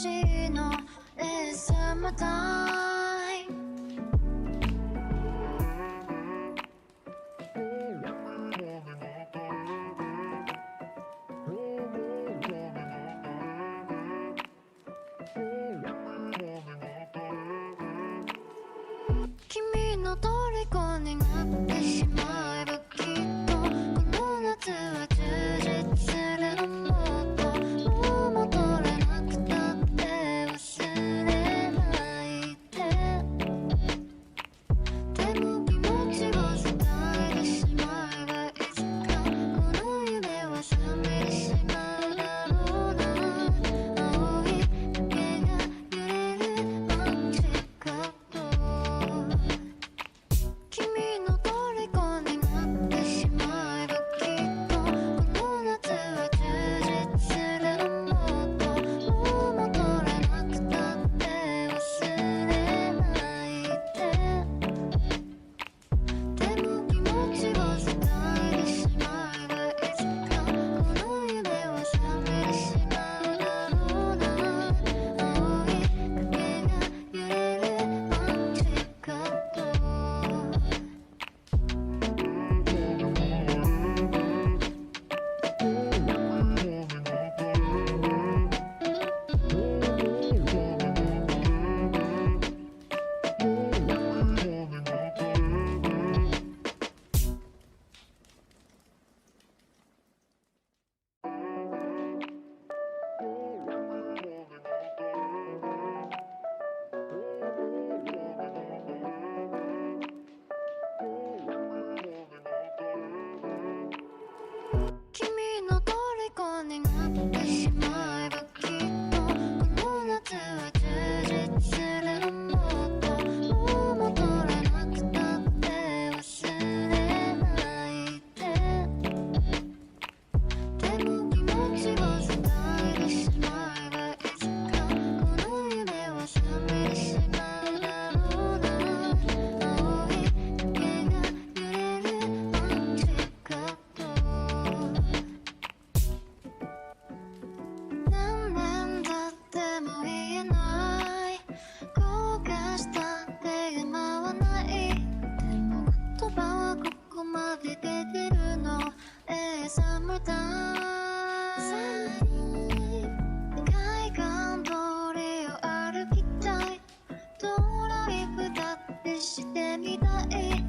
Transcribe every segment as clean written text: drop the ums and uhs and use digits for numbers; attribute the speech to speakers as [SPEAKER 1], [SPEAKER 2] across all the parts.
[SPEAKER 1] しいの It's summertime君の虜になってしまえばきっとこの夏は充実するのもっともう戻れなくたって忘れないでも気持ちを伝えてしまえばいつかこの夢は覚めてしまうだろうな青い影が揺れる街角君の虜になってしまえばきっとこの夏は充実するのもっともう戻れなくたって忘れないでも気持ちを伝えてしまえばいつかこの夢は覚めてしまうだろうな青い影が揺れる街角君の虜になってしまえばきっとこの夏は充実するのもっともう戻れなくたって忘れないでも気持ちを伝えてしまえばいつかこの夢は覚めてしまうだろうな青い影が揺れる街角何年経っても言えない後悔したって今はないでも言葉はここまで出てるの It's summertime 海岸通りを歩きたいドライブだってしてみたい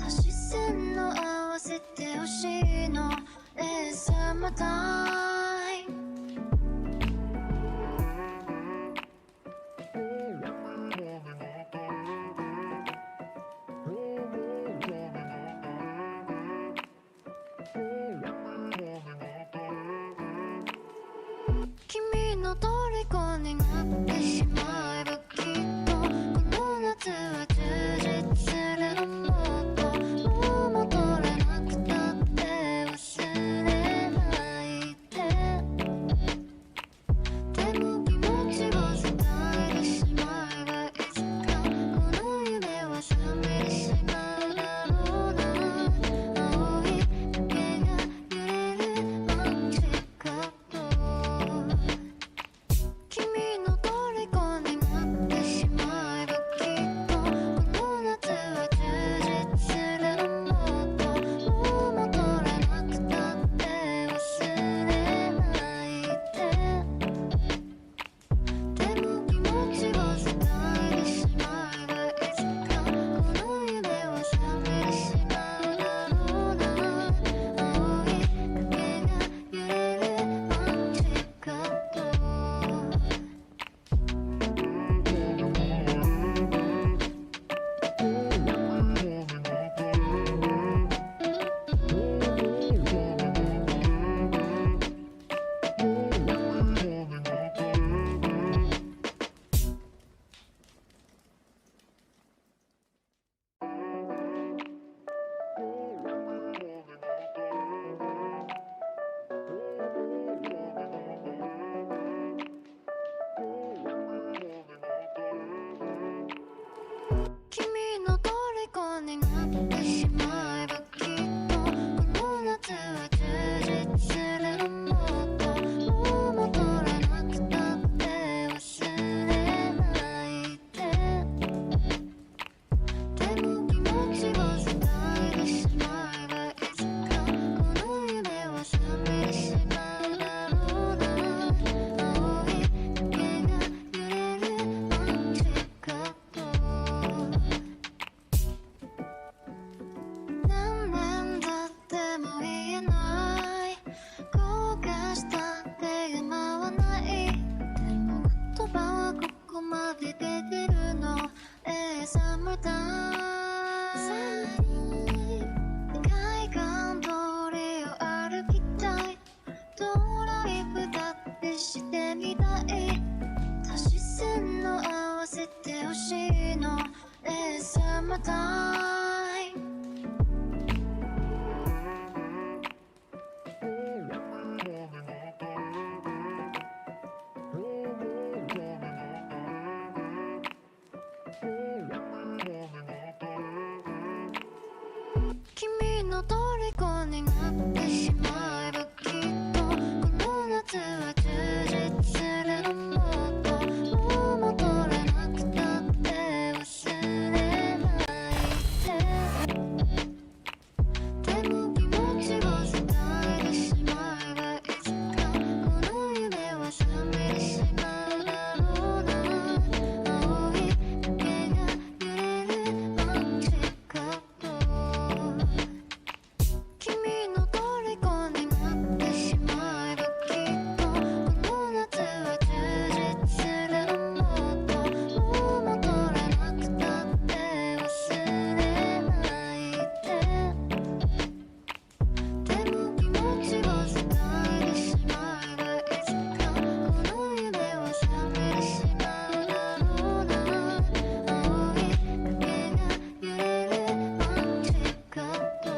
[SPEAKER 1] 足し線の合わせてほしいの It's summertime君の虜になってしまえばきっとこの夏は充実するのもっともう戻れなくたって忘れないでも気持ちを伝えてしまえばいつかこの夢は覚めてしまうだろうな青い影が揺れる街角こまで出てるのサマータイム海岸通りを歩きたいドライブだってしてみたい足し線の合わせてほしいのサマータイム君の虜になってしまえばきっとこの夏は充実するのもっともう戻れなくたって忘れないでも気持ちを伝えてしまえばいつかこの夢は覚めてしまうだろうな青い影が揺れるマジカット君の虜になってしまえばきっとこの夏は充実するのもっともう戻れなくたって忘れないでも気持ちを伝えてしまえばいつかこの夢は覚めてしまうだろうな青い影が揺れるマジカット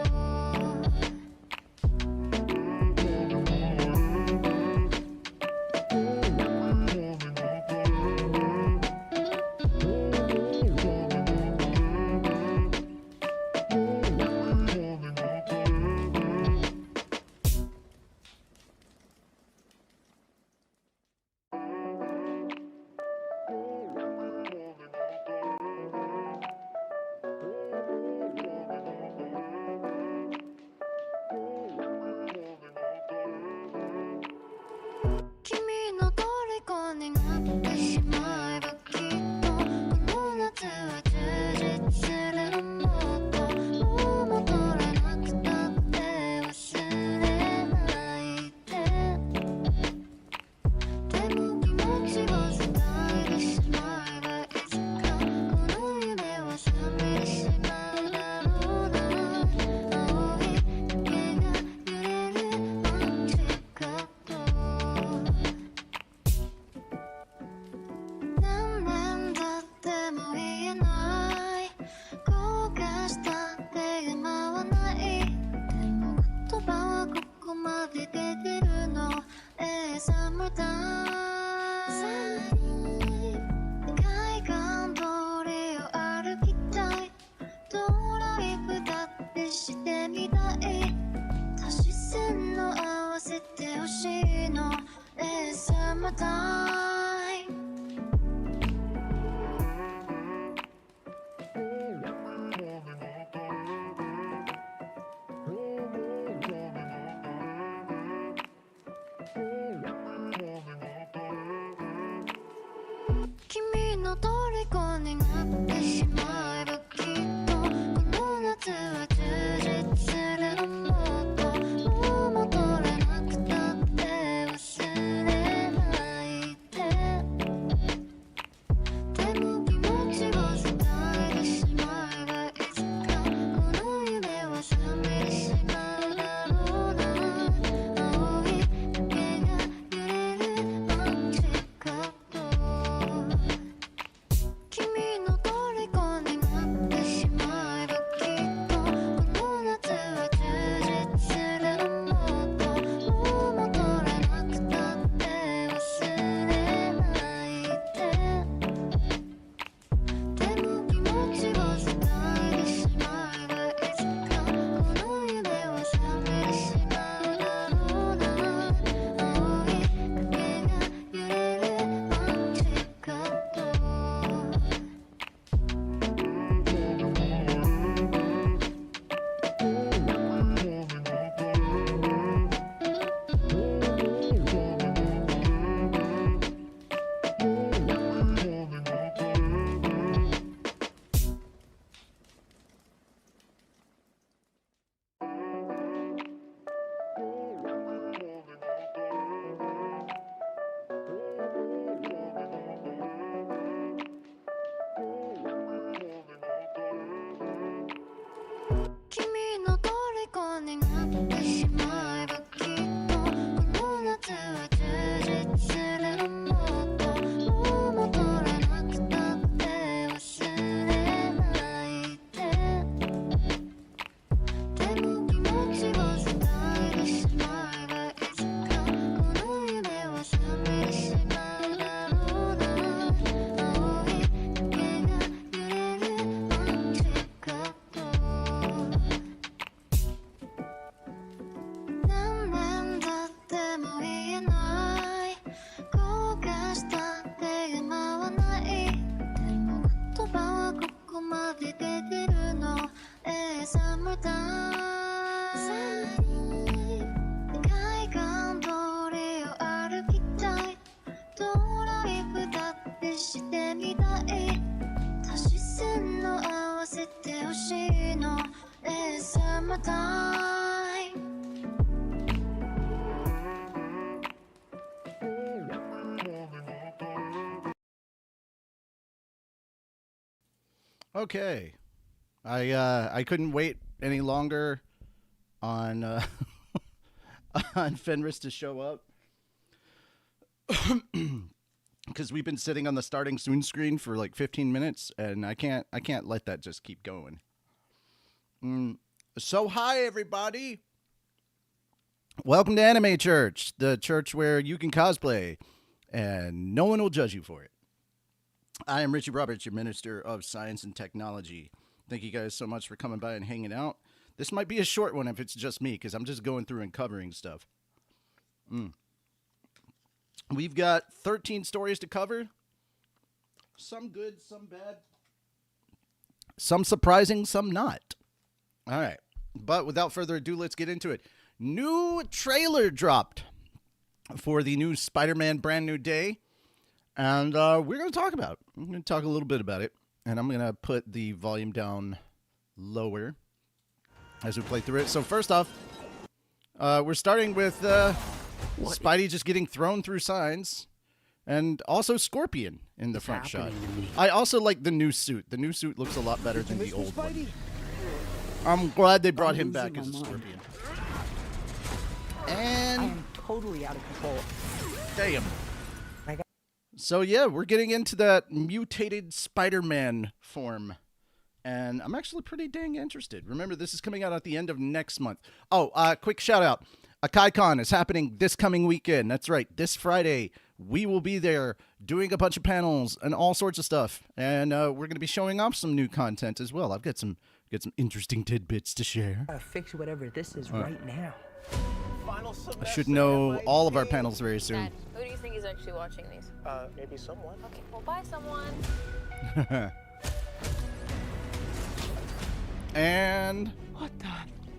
[SPEAKER 1] 君の虜になってしまえばきっとこの夏は充実するのもっともう戻れなくたって忘れないでも気持ちを伝えてしまえばいつかこの夢は覚めてしまうだろうな青い影が揺れるマジカット何年経っても言えない後悔したって今はないでも言葉はここまで出てるのサマータイム海岸通りを歩きたいドライブだってしてみたい足し線の合わせてほしいのサマータイム君の虜になってしまえばきっとこの夏は充実するのもっともう戻れなくたって忘れないでも気持ちを伝えてしまえばいつかこの夢は覚めてしまうだろうな青い影が揺れるマジカットしてみたい足し線の合わせてほしいの It's summertime
[SPEAKER 2] Okay. I couldn't wait any longer on on Fenris to show up. Because we've been sitting on the starting soon screen for like 15 minutes, and I can't let that just keep going. So hi everybody. Welcome to Anime Church, the church where you can cosplay and no one will judge you for it. I am Richie Roberts, your Minister of Science and Technology. Thank you guys so much for coming by and hanging out. This might be a short one if it's just me, because I'm just going through and covering stuff. We've got 13 stories to cover. Some good, some bad. Some surprising, some not. All right. But without further ado, let's get into it. New trailer dropped for the new Spider-Man Brand New Day. And we're going to talk about it. I'm going to talk a little bit about it. And I'm going to put the volume down lower as we play through it. So first off, we're starting with Spidey just getting thrown through signs. And also Scorpion in the front shot. I also like the new suit. The new suit looks a lot better than the old one. I'm glad they brought him back as a Scorpion. And
[SPEAKER 3] I am totally out of control.
[SPEAKER 2] Damn. So yeah, we're getting into that mutated Spider-Man form. And I'm actually pretty dang interested. Remember, this is coming out at the end of next month. Oh, quick shout out. AkaiCon is happening this coming weekend. That's right, this Friday. We will be there doing a bunch of panels and all sorts of stuff. And we're going to be showing off some new content as well. I've got some interesting tidbits to share.
[SPEAKER 3] Gotta fix whatever this is right now.
[SPEAKER 2] I should know all of our panels very soon.
[SPEAKER 4] Dad, who do you think is actually watching these?
[SPEAKER 5] Maybe someone.
[SPEAKER 4] Okay, well, bye, someone.
[SPEAKER 2] And
[SPEAKER 3] What the?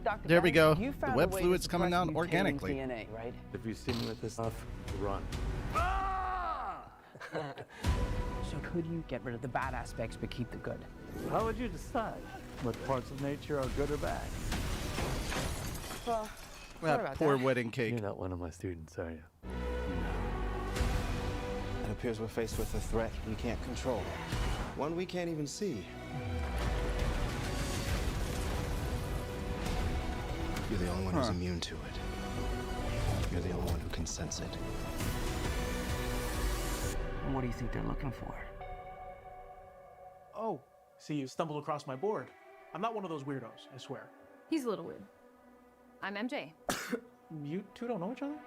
[SPEAKER 3] Dr.
[SPEAKER 2] there we go.
[SPEAKER 3] You
[SPEAKER 2] The
[SPEAKER 3] found
[SPEAKER 2] web
[SPEAKER 3] a way
[SPEAKER 2] fluid's
[SPEAKER 3] to
[SPEAKER 2] coming
[SPEAKER 3] suppress
[SPEAKER 2] out
[SPEAKER 3] mutating
[SPEAKER 2] organically.
[SPEAKER 3] DNA, right?
[SPEAKER 5] If you see me with this stuff, run.
[SPEAKER 3] So could you get rid of the bad aspects but keep the good?
[SPEAKER 5] How would you decide what parts of nature are good or bad?
[SPEAKER 3] Well,
[SPEAKER 2] That poor wedding cake.
[SPEAKER 5] You're not one of my students, are you?
[SPEAKER 6] It appears we're faced with a threat we can't control. One we can't even see. You're the only one who's immune to it. You're the only one who can sense it.
[SPEAKER 3] What do you think they're looking for?
[SPEAKER 7] Oh, see, you stumbled across my board. I'm not one of those weirdos, I swear.
[SPEAKER 4] He's a little weird. I'm MJ.
[SPEAKER 7] You two don't know each other?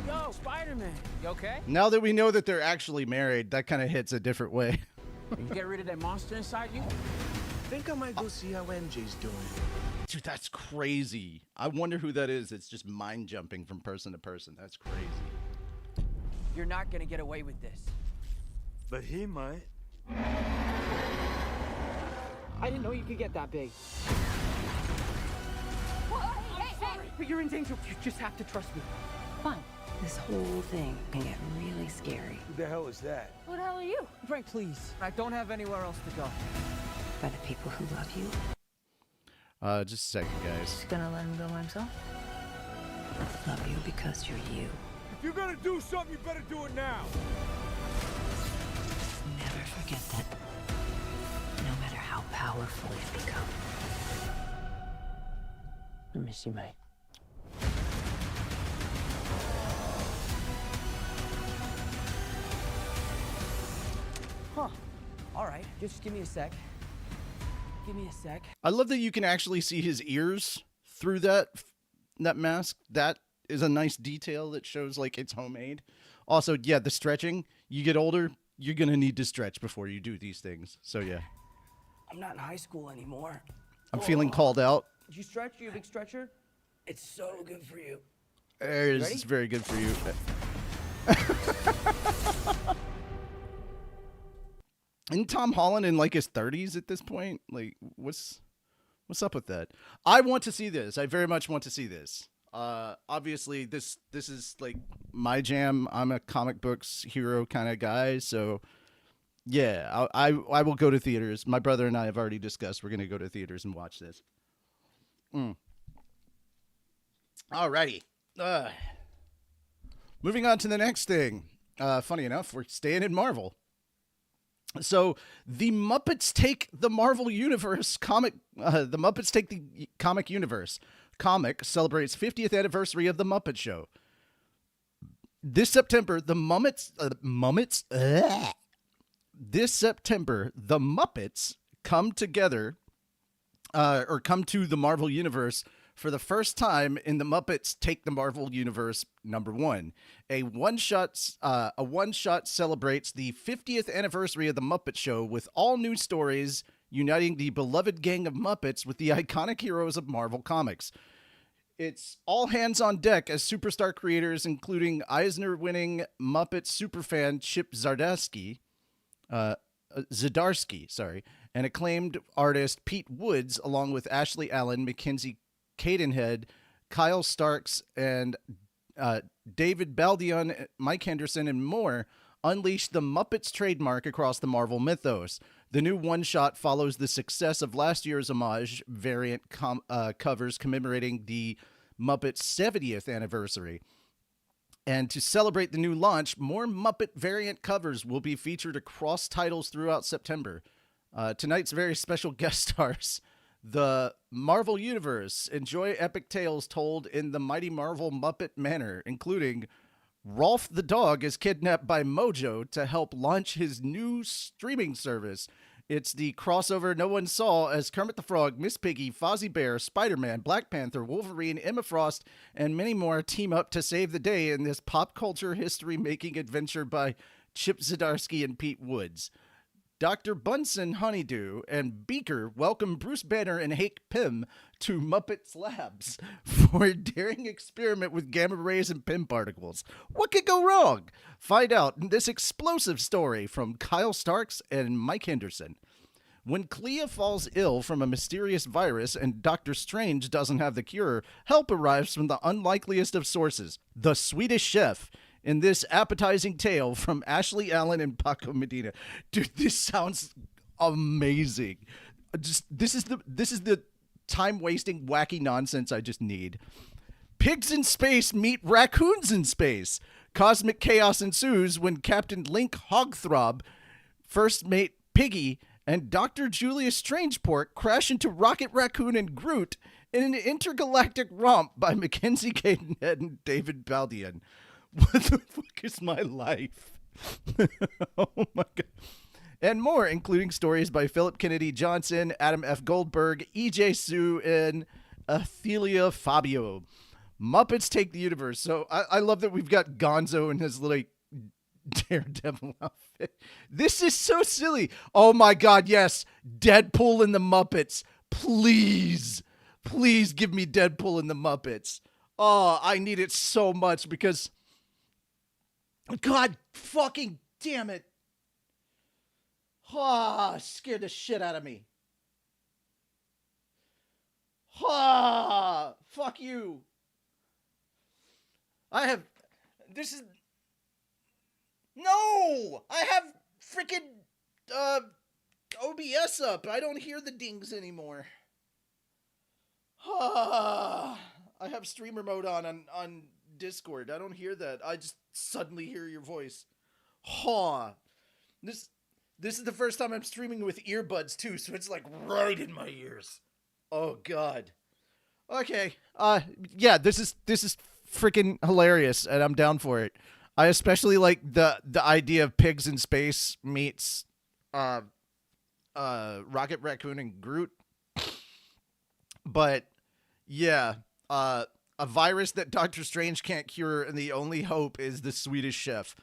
[SPEAKER 3] Yo, Spider-Man, you okay?
[SPEAKER 2] Now that we know that they're actually married, that kind of hits a different way.
[SPEAKER 3] You get rid of that monster inside you?
[SPEAKER 6] Think I might go see how MJ's doing.
[SPEAKER 2] Dude, that's crazy. I wonder who that is. It's just mind jumping from person to person. That's crazy.
[SPEAKER 3] You're not gonna get away with this.
[SPEAKER 5] But he might.
[SPEAKER 3] I didn't know you could get that big. But you're in danger. You just have to trust me.
[SPEAKER 4] Fine.
[SPEAKER 8] This whole thing can get really scary.
[SPEAKER 5] Who the hell is that?
[SPEAKER 4] Who the hell are you?
[SPEAKER 3] Frank, please. I don't have anywhere else to go.
[SPEAKER 8] By the people who love you.
[SPEAKER 2] Just a second, guys.
[SPEAKER 4] Gonna let him go by himself?
[SPEAKER 8] Love you because you're you.
[SPEAKER 5] If you're gonna do something, you better do it now.
[SPEAKER 8] Never forget that. No matter how powerful you've become.
[SPEAKER 3] I miss you, mate. Huh. All right, just give me a sec. Give me a sec.
[SPEAKER 2] I love that you can actually see his ears through that mask. That is a nice detail that shows like it's homemade. Also, yeah, the stretching. You get older, you're gonna need to stretch before you do these things. So yeah,
[SPEAKER 3] I'm not in high school anymore.
[SPEAKER 2] I'm feeling called out.
[SPEAKER 3] Did you stretch? Are you a big stretcher? It's so good for you.
[SPEAKER 2] It's very good for you. Isn't Tom Holland in like his 30s at this point? Like, what's up with that? I want to see this. I very much want to see this. Obviously, this is like my jam. I'm a comic books hero kind of guy, so yeah, I will go to theaters. My brother and I have already discussed we're going to go to theaters and watch this. Alrighty. Moving on to the next thing. Funny enough, we're staying in Marvel. So the Muppets Take the Marvel Universe comic. The Muppets Take the Comic Universe comic celebrates 50th anniversary of the Muppet Show. This September, the This September, the Muppets come together, or come to the Marvel Universe for the first time in the Muppets Take the Marvel Universe #1. A one-shot celebrates the 50th anniversary of the Muppet Show with all new stories uniting the beloved gang of Muppets with the iconic heroes of Marvel Comics. It's all hands on deck as superstar creators, including Eisner-winning Muppet superfan Chip Zdarsky, and acclaimed artist Pete Woods, along with Ashley Allen, Mackenzie Cadenhead, Kyle Starks, and David Baldion, Mike Henderson, and more, unleash the Muppets trademark across the Marvel mythos. The new one-shot follows the success of last year's homage variant covers commemorating the Muppets' 70th anniversary. And to celebrate the new launch, more Muppet variant covers will be featured across titles throughout September. Tonight's very special guest stars: the Marvel Universe. Enjoy epic tales told in the mighty Marvel Muppet manner, including Rolf the dog is kidnapped by Mojo to help launch his new streaming service. It's the crossover no one saw as Kermit the Frog, Miss Piggy, Fozzie Bear, Spider-Man, Black Panther, Wolverine, Emma Frost, and many more team up to save the day in this pop culture history-making adventure by Chip Zdarsky and Pete Woods. Dr. Bunsen Honeydew and Beaker welcome Bruce Banner and Hank Pym to Muppets Labs for a daring experiment with gamma rays and Pym particles. What could go wrong? Find out in this explosive story from Kyle Starks and Mike Henderson. When Clea falls ill from a mysterious virus and Doctor Strange doesn't have the cure, help arrives from the unlikeliest of sources, the Swedish Chef, in this appetizing tale from Ashley Allen and Paco Medina. Dude, this sounds amazing. This is the time-wasting, wacky nonsense I just need. Pigs in space meet raccoons in space. Cosmic chaos ensues when Captain Link Hogthrob, First Mate Piggy, and Dr. Julius Strangeport crash into Rocket Raccoon and Groot in an intergalactic romp by Mackenzie Cadenhead and David Baldion. What the fuck is my life? Oh my god. And more, including stories by Philip Kennedy Johnson, Adam F. Goldberg, E.J. Sue, and Athelia Fabio. Muppets Take the Universe. So I love that we've got Gonzo in his little Daredevil outfit. This is so silly. Oh my god, yes. Deadpool in the Muppets. Please. Please give me Deadpool in the Muppets. Oh, I need it so much because... God fucking damn it. Ah, scared the shit out of me. Ah, fuck you. No! I have freaking, OBS up. I don't hear the dings anymore. Ah, I have streamer mode on Discord. I don't hear that. I just suddenly hear your voice. This is the first time I'm streaming with earbuds too, so it's like right in my ears. Oh god. Okay. Yeah, this is freaking hilarious and I'm down for it. I especially like the idea of pigs in space meets Rocket Raccoon and Groot. But yeah, a virus that Doctor Strange can't cure, and the only hope is the Swedish Chef.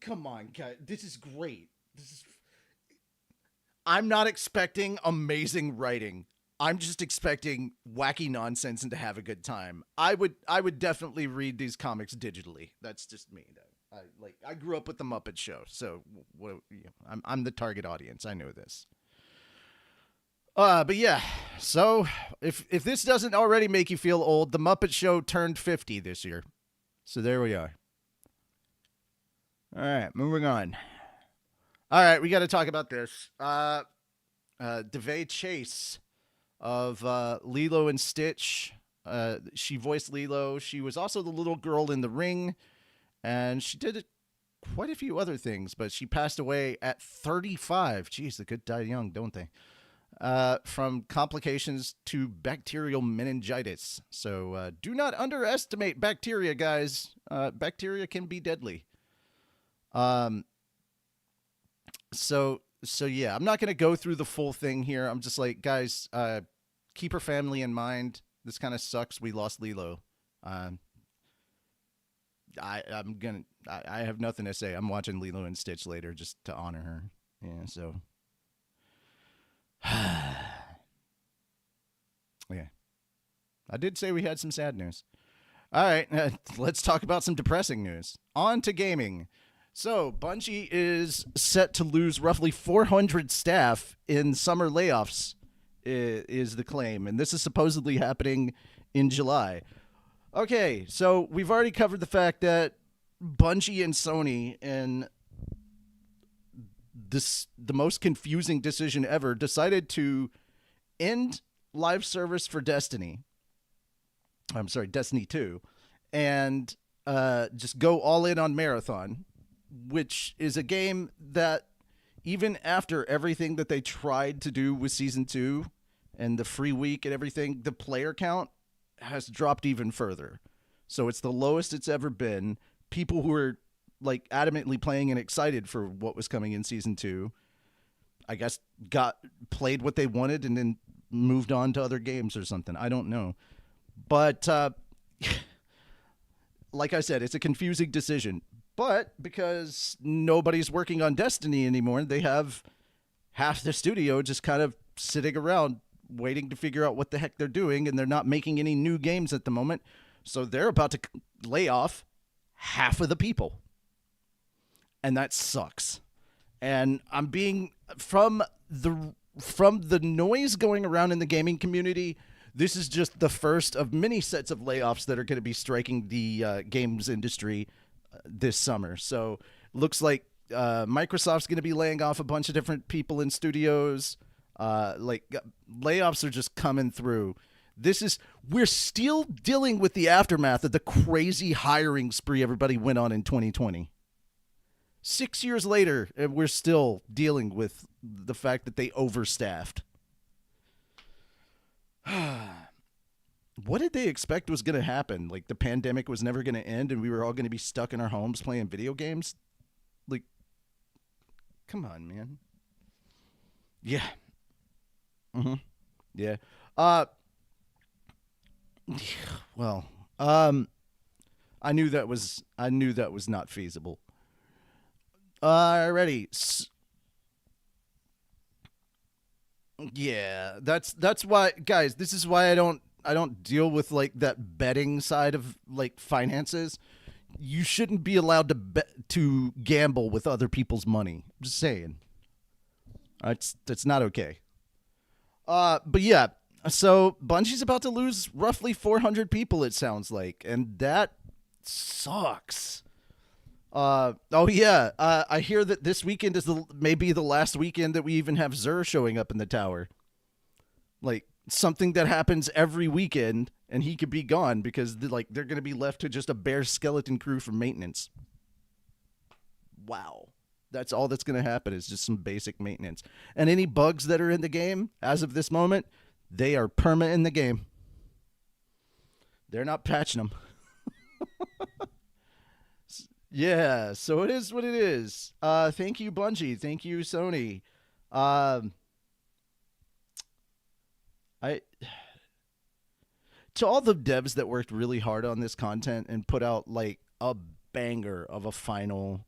[SPEAKER 2] Come on, guys. This is great. I'm not expecting amazing writing. I'm just expecting wacky nonsense and to have a good time. I would definitely read these comics digitally. That's just me. I grew up with the Muppet Show, so I'm the target audience. I know this. But yeah, so if this doesn't already make you feel old, the Muppet Show turned 50 this year. So there we are. All right, moving on. All right, we got to talk about this. DeVay Chase of Lilo and Stitch. She voiced Lilo. She was also the little girl in The Ring, and she did quite a few other things, but she passed away at 35. Jeez, the good die young, don't they? From complications to bacterial meningitis. So do not underestimate bacteria, guys. Bacteria can be deadly. So yeah, I'm not going to go through the full thing here. I'm just like, guys, keep her family in mind. This kind of sucks. We lost Lilo. I have nothing to say. I'm watching Lilo and Stitch later just to honor her. Yeah, so yeah. I did say we had some sad news. All right, let's talk about some depressing news. On to gaming. So, Bungie is set to lose roughly 400 staff in summer layoffs, is the claim. And this is supposedly happening in July. Okay, so we've already covered the fact that Bungie and Sony, in the most confusing decision ever, decided to end live service for Destiny. I'm sorry, Destiny 2. And just go all in on Marathon, which is a game that even after everything that they tried to do with Season 2 and the free week and everything, the player count has dropped even further. So it's the lowest it's ever been. People who are like adamantly playing and excited for what was coming in Season 2, I guess played what they wanted and then moved on to other games or something. I don't know. But like I said, it's a confusing decision. But because nobody's working on Destiny anymore, they have half the studio just kind of sitting around waiting to figure out what the heck they're doing, and they're not making any new games at the moment. So they're about to lay off half of the people. And that sucks. And I'm being from the noise going around in the gaming community, this is just the first of many sets of layoffs that are going to be striking the games industry this summer. So looks like Microsoft's going to be laying off a bunch of different people in studios. Layoffs are just coming through. We're still dealing with the aftermath of the crazy hiring spree everybody went on in 2020. 6 years later, and we're still dealing with the fact that they overstaffed. What did they expect was going to happen? Like, the pandemic was never going to end and we were all going to be stuck in our homes playing video games? Like, come on, man. Yeah. Mm-hmm. Yeah. Well, I knew that was not feasible. Alrighty. Yeah, that's why, guys, this is why I don't deal with like that betting side of like finances. You shouldn't be allowed to gamble with other people's money. I'm just saying. That's not okay. But yeah, so Bungie's about to lose roughly 400 people, it sounds like, and that sucks. I hear that this weekend is maybe the last weekend that we even have Xur showing up in the tower. Like, something that happens every weekend, and he could be gone because they're going to be left to just a bare skeleton crew for maintenance. Wow. That's all that's going to happen is just some basic maintenance. And any bugs that are in the game, as of this moment, they are perma in the game. They're not patching them. Yeah, so it is what it is. Thank you, Bungie. Thank you, Sony. To all the devs that worked really hard on this content and put out like a banger of a final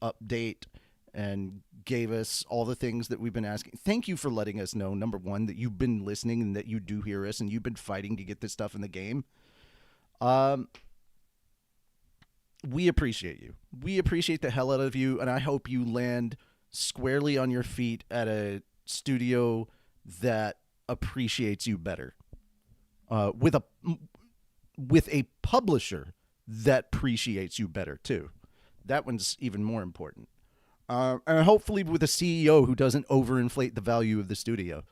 [SPEAKER 2] update and gave us all the things that we've been asking. Thank you for letting us know, number one, that you've been listening and that you do hear us and you've been fighting to get this stuff in the game. We appreciate you. We appreciate the hell out of you, and I hope you land squarely on your feet at a studio that appreciates you better. With a publisher that appreciates you better too. That one's even more important. And hopefully with a CEO who doesn't overinflate the value of the studio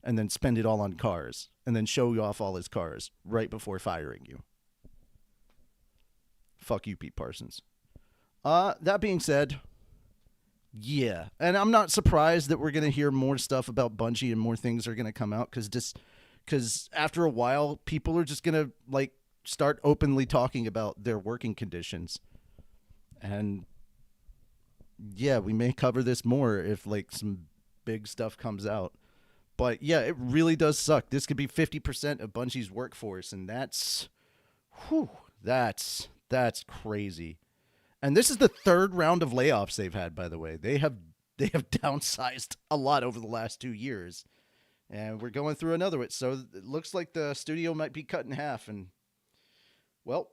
[SPEAKER 2] and then spend it all on cars and then show you off all his cars right before firing you. Fuck you, Pete Parsons. That being said, yeah. And I'm not surprised that we're going to hear more stuff about Bungie and more things are going to come out because after a while, people are just going to like start openly talking about their working conditions. And yeah, we may cover this more if like some big stuff comes out. But yeah, it really does suck. This could be 50% of Bungie's workforce, and that's crazy. And this is the third round of layoffs they've had, by the way. They have downsized a lot over the last 2 years. And we're going through another one. So it looks like the studio might be cut in half. And, well,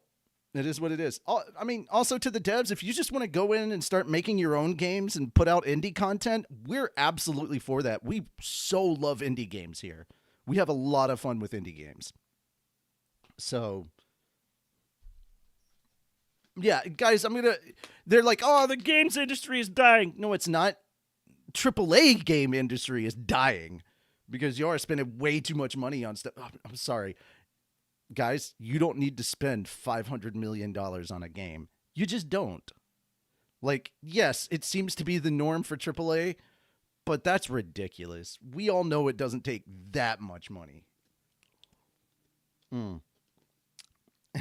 [SPEAKER 2] it is what it is. I mean, also to the devs, if you just want to go in and start making your own games and put out indie content, we're absolutely for that. We so love indie games here. We have a lot of fun with indie games. So, yeah, guys, they're like, oh, the games industry is dying. No, it's not. AAA game industry is dying because you are spending way too much money on stuff. I'm sorry. Guys, you don't need to spend $500 million on a game. You just don't. Like, yes, it seems to be the norm for AAA, but that's ridiculous. We all know it doesn't take that much money. And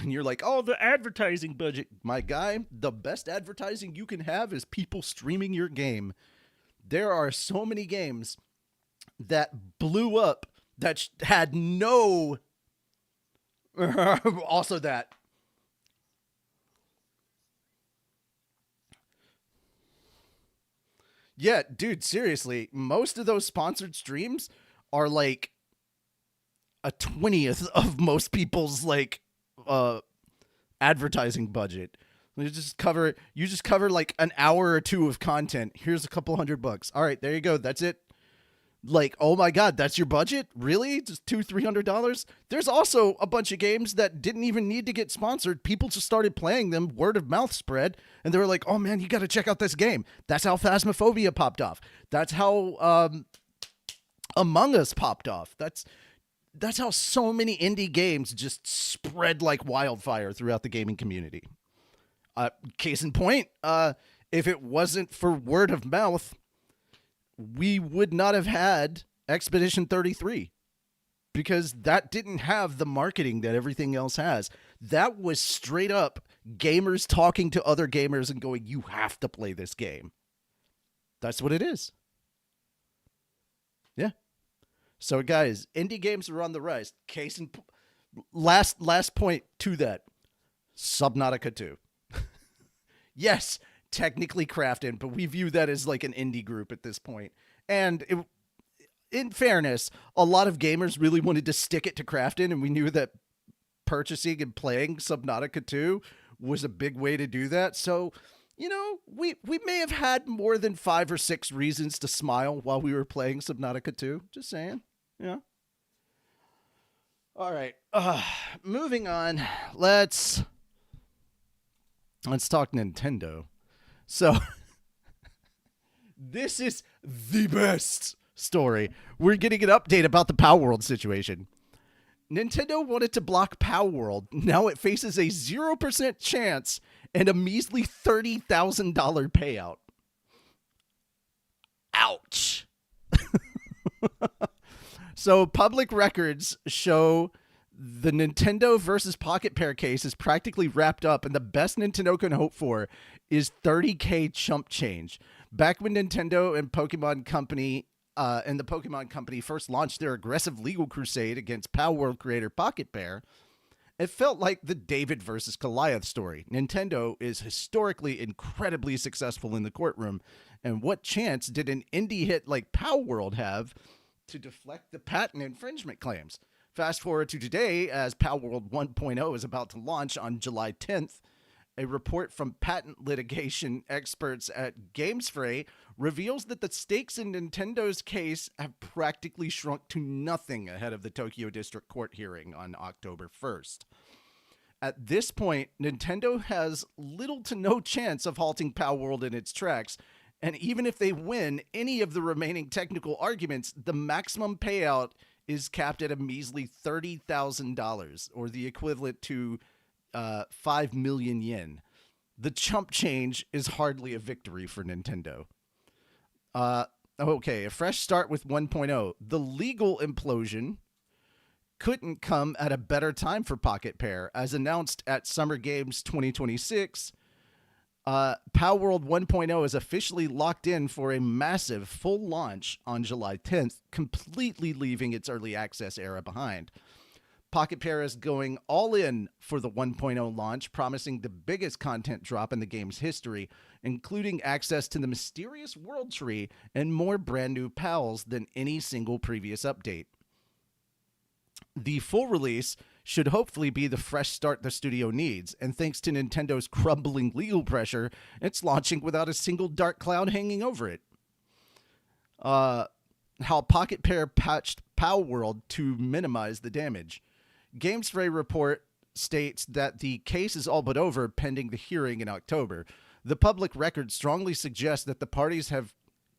[SPEAKER 2] you're like, oh, the advertising budget. My guy, the best advertising you can have is people streaming your game. There are so many games that blew up that had no... also that. Yeah, dude, seriously, most of those sponsored streams are like a 20th of most people's like advertising budget. You just cover like an hour or two of content. Here's a couple $100. All right, there you go. That's it. Like, oh my God, that's your budget? Really? Just $200-$300? There's also a bunch of games that didn't even need to get sponsored. People just started playing them, word of mouth spread, and they were like, oh man, you got to check out this game. That's how Phasmophobia popped off. That's how Among Us popped off. That's how so many indie games just spread like wildfire throughout the gaming community. Case in point, if it wasn't for word of mouth, we would not have had Expedition 33 because that didn't have the marketing that everything else has. That was straight up gamers talking to other gamers and going, you have to play this game. That's what it is. Yeah. So guys, indie games are on the rise. Case in last point to that. Subnautica 2. Yes, technically Crafton, but we view that as like an indie group at this point. And in fairness, a lot of gamers really wanted to stick it to Crafton, and we knew that purchasing and playing Subnautica 2 was a big way to do that. So, you know, we may have had more than 5 or 6 reasons to smile while we were playing Subnautica 2. Just saying. Yeah. All right. Moving on. Let's talk Nintendo. So, this is the best story. We're getting an update about the Power World situation. Nintendo wanted to block Power World. Now it faces a 0% chance and a measly $30,000 payout. Ouch. So, public records show the Nintendo versus Pocket Pair case is practically wrapped up, and the best Nintendo can hope for is $30K chump change. Back when Nintendo and Pokemon Company and the Pokemon Company first launched their aggressive legal crusade against Power World creator Pocket Pair, it felt like the David versus Goliath story. Nintendo is historically incredibly successful in the courtroom, and what chance did an indie hit like Power World have to deflect the patent infringement claims? Fast forward to today, as Power World 1.0 is about to launch on July 10th, A report from patent litigation experts at GamesFray reveals that the stakes in Nintendo's case have practically shrunk to nothing ahead of the Tokyo District Court hearing on October 1st. At this point, Nintendo has little to no chance of halting Palworld in its tracks, and even if they win any of the remaining technical arguments, the maximum payout is capped at a measly $30,000, or the equivalent to 5 million yen. The chump change is hardly a victory for Nintendo. Okay, a fresh start with 1.0. The legal implosion couldn't come at a better time for Pocket Pair. As announced at Summer Games 2026, Palworld 1.0 is officially locked in for a massive full launch on July 10th, completely leaving its early access era behind. Pocket Pair is going all in for the 1.0 launch, promising the biggest content drop in the game's history, including access to the mysterious world tree and more brand new pals than any single previous update. The full release should hopefully be the fresh start the studio needs, and thanks to Nintendo's crumbling legal pressure, it's launching without a single dark cloud hanging over it. How Pocket Pair patched Palworld to minimize the damage. GamesFray report states that the case is all but over pending the hearing in October. The public record strongly suggests that the parties have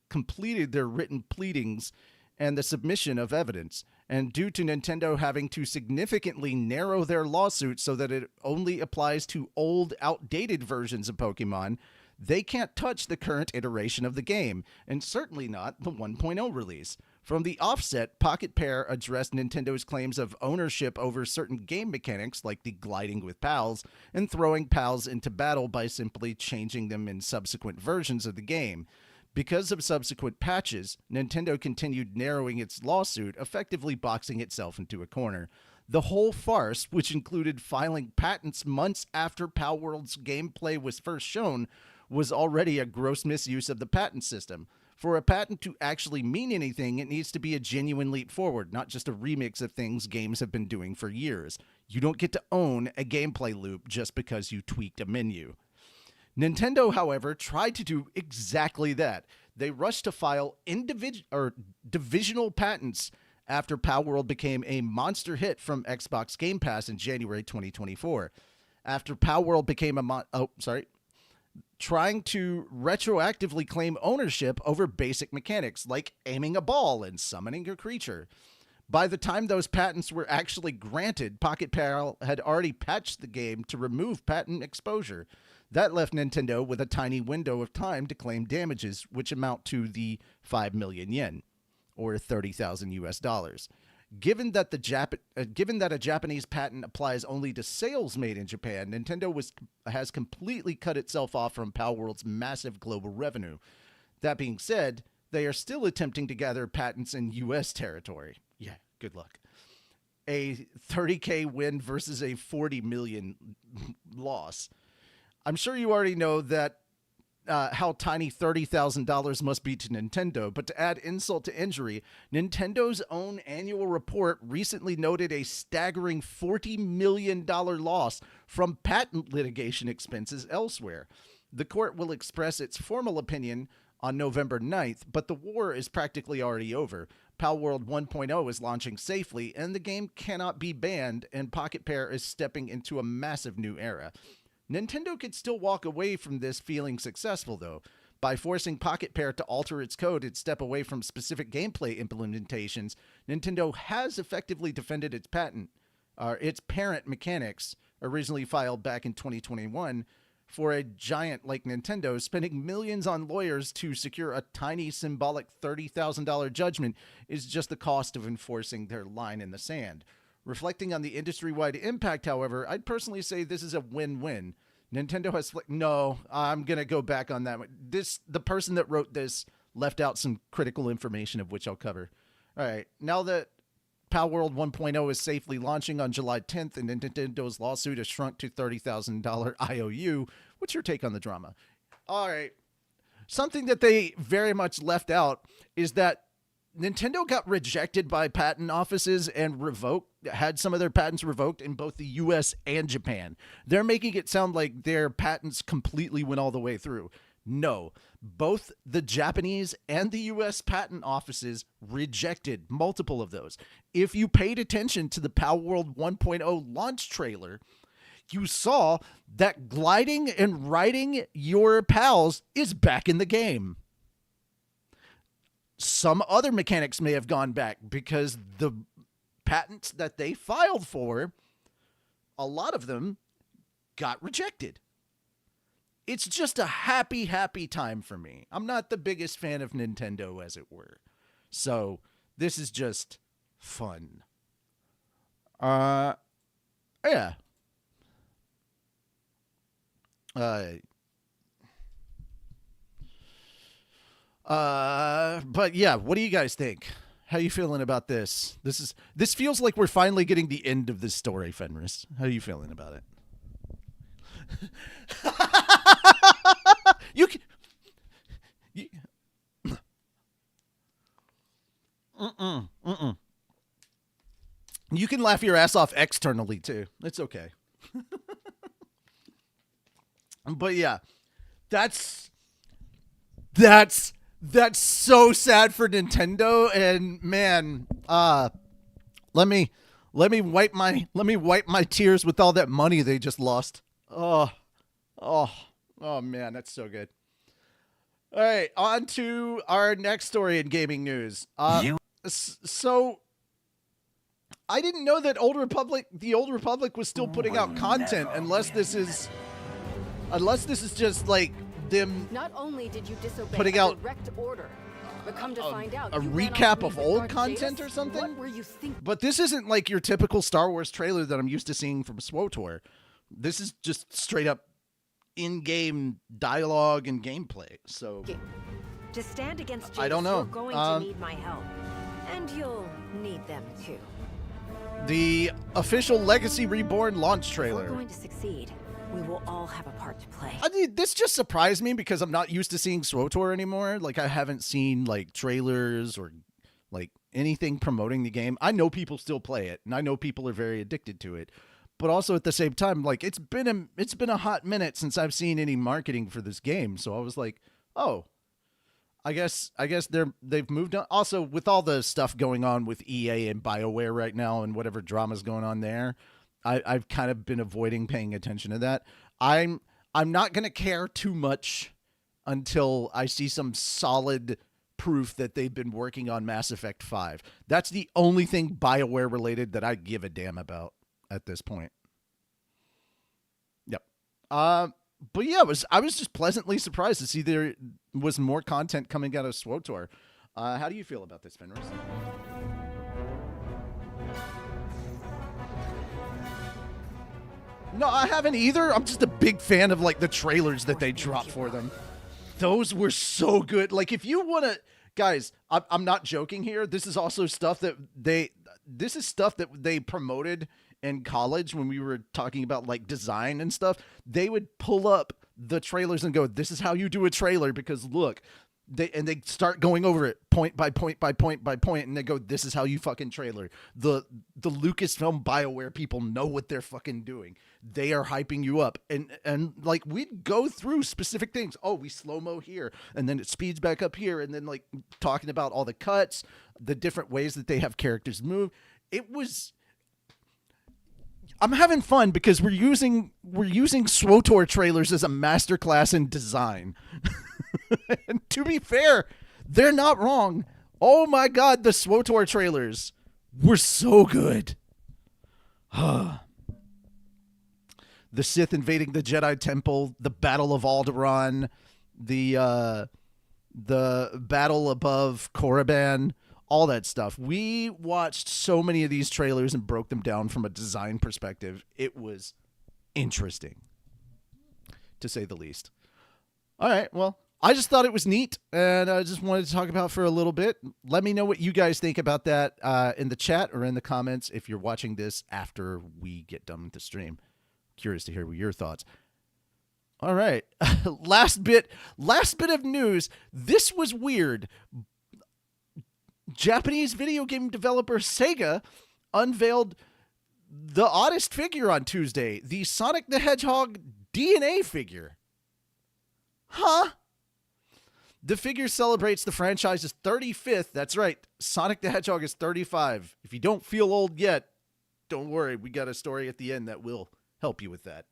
[SPEAKER 2] completed their written pleadings and the submission of evidence, and due to Nintendo having to significantly narrow their lawsuit so that it only applies to old, outdated versions of Pokemon, they can't touch the current iteration of the game, and certainly not the 1.0 release. From the offset, Pocket Pair addressed Nintendo's claims of ownership over certain game mechanics like the gliding with pals and throwing pals into battle by simply changing them in subsequent versions of the game. Because of subsequent patches, Nintendo continued narrowing its lawsuit, effectively boxing itself into a corner. The whole farce, which included filing patents months after Palworld's gameplay was first shown, was already a gross misuse of the patent system. For a patent to actually mean anything, it needs to be a genuine leap forward, not just a remix of things games have been doing for years. You don't get to own a gameplay loop just because you tweaked a menu. Nintendo, however, tried to do exactly that. They rushed to file divisional patents after Palworld became a monster hit from Xbox Game Pass in January 2024. After Palworld became trying to retroactively claim ownership over basic mechanics like aiming a ball and summoning a creature. By the time those patents were actually granted, Pocket Pair had already patched the game to remove patent exposure. That left Nintendo with a tiny window of time to claim damages, which amount to the 5 million yen, or $30,000. Given that a Japanese patent applies only to sales made in Japan, Nintendo has completely cut itself off from Palworld's massive global revenue. That being said, they are still attempting to gather patents in U.S. territory. Yeah, good luck. A 30K win versus a 40 million loss. I'm sure you already know that how tiny $30,000 must be to Nintendo, but to add insult to injury, Nintendo's own annual report recently noted a staggering $40 million loss from patent litigation expenses elsewhere. The court will express its formal opinion on November 9th, but the war is practically already over. Palworld 1.0 is launching safely, and the game cannot be banned, and Pocket Pair is stepping into a massive new era. Nintendo could still walk away from this feeling successful, though. By forcing Pocket Pair to alter its code and step away from specific gameplay implementations, Nintendo has effectively defended its parent mechanics, originally filed back in 2021, for a giant like Nintendo. Spending millions on lawyers to secure a tiny symbolic $30,000 judgment is just the cost of enforcing their line in the sand. Reflecting on the industry-wide impact, however, I'd personally say this is a win-win. Nintendo has... No, I'm going to go back on that one. The person that wrote this left out some critical information of which I'll cover. All right, now that Palworld 1.0 is safely launching on July 10th and Nintendo's lawsuit has shrunk to $30,000 IOU, what's your take on the drama? All right, something that they very much left out is that Nintendo got rejected by patent offices and had some of their patents revoked in both the US and Japan. They're making it sound like their patents completely went all the way through. No, both the Japanese and the US patent offices rejected multiple of those. If you paid attention to the Power World 1.0 launch trailer, you saw that gliding and riding your pals is back in the game. Some other mechanics may have gone back because the patents that they filed for, a lot of them got rejected. It's just a happy, happy time for me. I'm not the biggest fan of Nintendo, as it were. So this is just fun. Yeah. But yeah, what do you guys think? How you feeling about this? This feels like we're finally getting the end of this story, Fenris. How are you feeling about it? You can. You can laugh your ass off externally too. It's okay. But yeah, that's so sad for Nintendo, and man, let me wipe my tears with all that money they just lost. Oh man, that's so good. All right, on to our next story in gaming news. So I didn't know that the Old Republic was still putting out content, unless this is just like them.
[SPEAKER 9] Not only did you disobey
[SPEAKER 2] putting
[SPEAKER 9] a
[SPEAKER 2] out
[SPEAKER 9] direct order, but come to find out,
[SPEAKER 2] a
[SPEAKER 9] you ran
[SPEAKER 2] recap
[SPEAKER 9] off
[SPEAKER 2] of
[SPEAKER 9] with
[SPEAKER 2] old
[SPEAKER 9] Darth
[SPEAKER 2] content
[SPEAKER 9] Vader?
[SPEAKER 2] or something.
[SPEAKER 9] What were you thinking?
[SPEAKER 2] But this isn't like your typical Star Wars trailer that I'm used to seeing from SWTOR. This is just straight up in-game dialogue and gameplay. So
[SPEAKER 9] To stand against
[SPEAKER 2] I don't know.
[SPEAKER 9] You're going to need my help, and you'll need them too.
[SPEAKER 2] The official Legacy Reborn launch
[SPEAKER 9] If
[SPEAKER 2] trailer.
[SPEAKER 9] we're going to succeed, we will all have a part to play.
[SPEAKER 2] I mean, this just surprised me because I'm not used to seeing SWTOR anymore. Like, I haven't seen like trailers or like anything promoting the game. I know people still play it, and I know people are very addicted to it. But also at the same time, like it's been a hot minute since I've seen any marketing for this game. So I was like, oh, I guess they've moved on. Also, with all the stuff going on with EA and BioWare right now, and whatever drama's going on there, I've kind of been avoiding paying attention to that. I'm not gonna care too much until I see some solid proof that they've been working on Mass Effect 5. That's the only thing BioWare related that I give a damn about at this point. Yep. But yeah, I was just pleasantly surprised to see there was more content coming out of SWTOR. How do you feel about this, Fenris? No, I haven't either. I'm just a big fan of like the trailers that they dropped for them. Those were so good. Like, if you want to, guys, I'm not joking here. This is also stuff that they promoted in college when we were talking about like design and stuff. They would pull up the trailers and go, this is how you do a trailer, because look, they start going over it point by point by point by point, and they go, this is how you fucking trailer. The Lucasfilm BioWare people know what they're fucking doing. They are hyping you up, and like we'd go through specific things. Oh, we slow-mo here, and then it speeds back up here, and then like talking about all the cuts, the different ways that they have characters move. I'm having fun because we're using SWTOR trailers as a masterclass in design. And to be fair, they're not wrong. Oh my god, the SWTOR trailers were so good. The Sith invading the Jedi Temple, the Battle of Alderaan, the battle above Korriban, all that stuff. We watched so many of these trailers and broke them down from a design perspective. It was interesting, to say the least. All right, well, I just thought it was neat, and I just wanted to talk about it for a little bit. Let me know what you guys think about that in the chat or in the comments if you're watching this after we get done with the stream. Curious to hear your thoughts. All right, last bit of news. This was weird. Japanese video game developer Sega unveiled the oddest figure on Tuesday, the Sonic the Hedgehog DNA figure. Huh? The figure celebrates the franchise's 35th. That's right. Sonic the Hedgehog is 35. If you don't feel old yet, don't worry. We got a story at the end that will help you with that.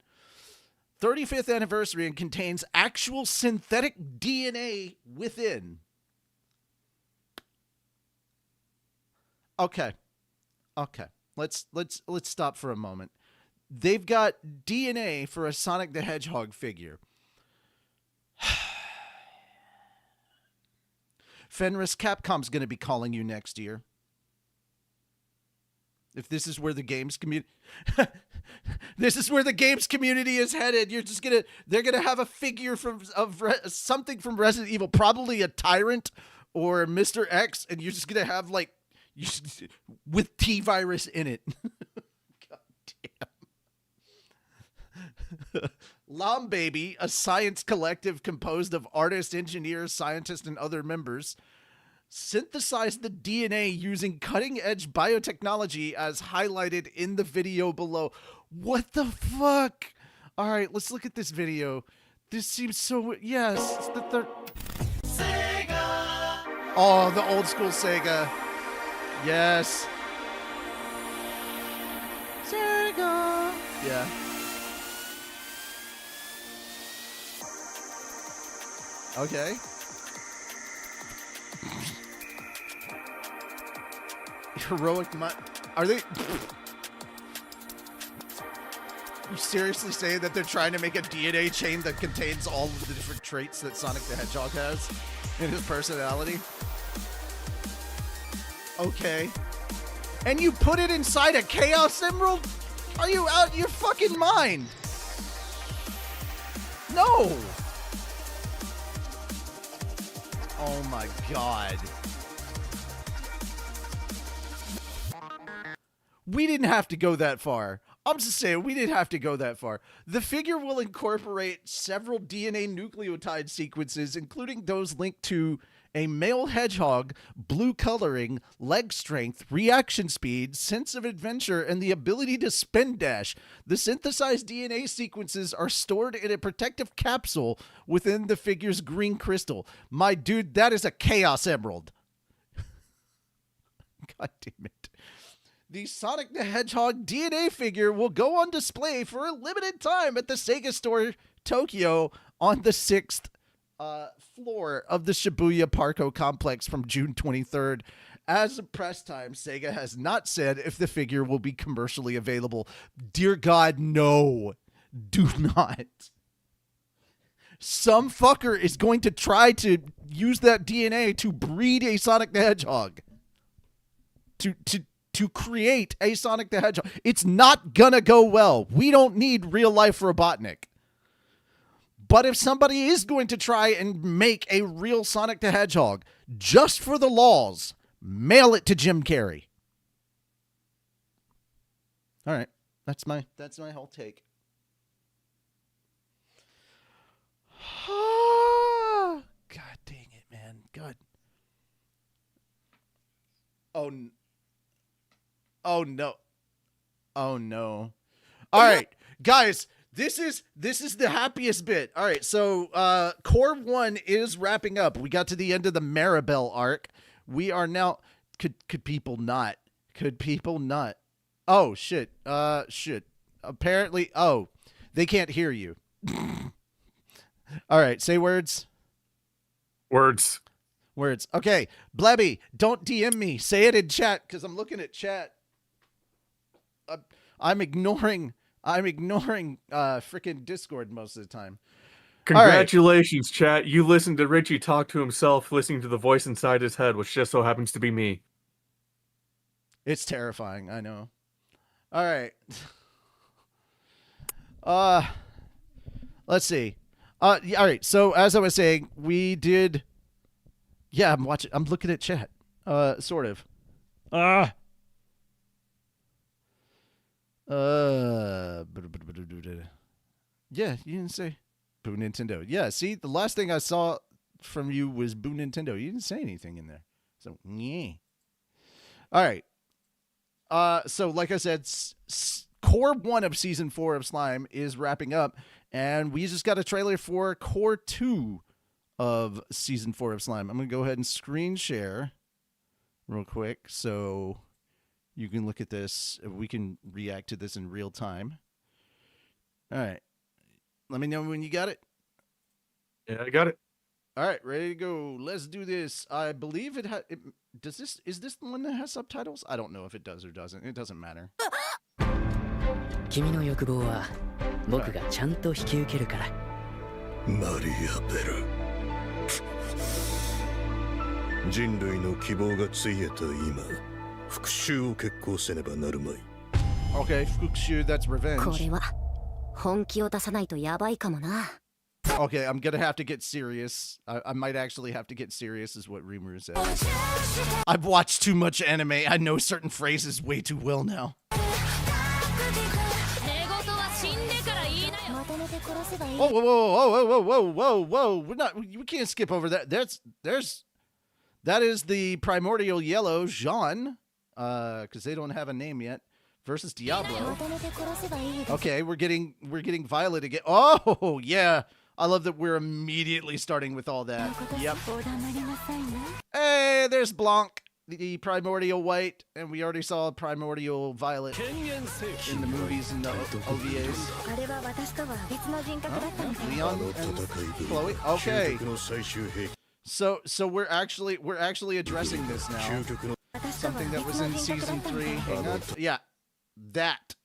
[SPEAKER 2] 35th anniversary and contains actual synthetic DNA within. Okay. Let's stop for a moment. They've got DNA for a Sonic the Hedgehog figure. Fenris, Capcom's going to be calling you next year. If this is where the games community this is where the games community is headed. They're going to have a figure something from Resident Evil, probably a Tyrant or Mr. X, and you're just going to have with T-virus in it. God damn. Lom Baby, a science collective composed of artists, engineers, scientists, and other members, synthesized the DNA using cutting-edge biotechnology as highlighted in the video below. What the fuck? All right, let's look at this video. This seems so... Yes, it's the third... Sega! Oh, the old school Sega. Yes. Sega! Yeah. Okay. Heroic are they... You seriously say that they're trying to make a DNA chain that contains all of the different traits that Sonic the Hedgehog has in his personality? Okay. And you put it inside a Chaos Emerald? Are you out your fucking mind? No! Oh my god. We didn't have to go that far. I'm just saying, we didn't have to go that far. The figure will incorporate several DNA nucleotide sequences, including those linked to a male hedgehog, blue coloring, leg strength, reaction speed, sense of adventure, and the ability to spin dash. The synthesized DNA sequences are stored in a protective capsule within the figure's green crystal. My dude, that is a Chaos Emerald. God damn it. The Sonic the Hedgehog DNA figure will go on display for a limited time at the Sega Store Tokyo on the 6th floor of the Shibuya Parco complex from June 23rd. As of press time, Sega has not said if the figure will be commercially available. Dear God, no. Do not. Some fucker is going to try to use that DNA to breed a Sonic the Hedgehog. To create a Sonic the Hedgehog. It's not gonna go well. We don't need real life Robotnik. But if somebody is going to try and make a real Sonic the Hedgehog, just for the laws, mail it to Jim Carrey. All right. That's my whole take. God dang it, man. God. Oh no. Oh no. All right, guys, this is the happiest bit. All right, so Core 1 is wrapping up. We got to the end of the Maribel arc. We are now could people not? Could people not? Oh shit. Shit. Apparently, they can't hear you. All right, say words.
[SPEAKER 10] Words.
[SPEAKER 2] Okay, Blebby, don't DM me. Say it in chat because I'm looking at chat. I'm ignoring freaking Discord most of the time.
[SPEAKER 10] Congratulations, chat. You listened to Richie talk to himself, listening to the voice inside his head, which just so happens to be me.
[SPEAKER 2] It's terrifying, I know. All right. Let's see. All right, so as I was saying, we did... Yeah, I'm looking at chat. Sort of. Yeah, you didn't say Boo Nintendo. Yeah, see, the last thing I saw from you was Boo Nintendo. You didn't say anything in there. So, yeah. All right. So like I said, core 1 of season 4 of Slime is wrapping up, and we just got a trailer for core 2 of season 4 of Slime. I'm going to go ahead and screen share real quick so you can look at this. We can react to this in real time. All right. Let me know when you got it.
[SPEAKER 10] Yeah, I got it.
[SPEAKER 2] All right, ready to go. Let's do this. I believe it has. Is this the one that has subtitles? I don't know if it does or doesn't. It doesn't matter.
[SPEAKER 3] 君の欲望は僕がちゃんと引き受けるから。
[SPEAKER 6] マリアベル。人類の希望がついえた今、復讐を決行せねばなるまい。
[SPEAKER 2] Okay, 復讐, that's revenge.
[SPEAKER 9] これは本気を出さないとやばいかもな。
[SPEAKER 2] Okay, I'm gonna have to get serious. I might actually have to get serious, is what Rimuru said. I've watched too much anime. I know certain phrases way too well now. Whoa, whoa, whoa, whoa, whoa, whoa, whoa! We can't skip over that. That is the Primordial Yellow Jean, because they don't have a name yet, versus Diablo. Okay, we're getting Violet again. Oh yeah. I love that we're immediately starting with all that. Yep. Hey, there's Blanc, the Primordial White, and we already saw Primordial Violet in the movies and the OVAs. Leon and Chloe. Okay. So we're actually addressing this now. Something that was in season 3. Hang on. Yeah, that.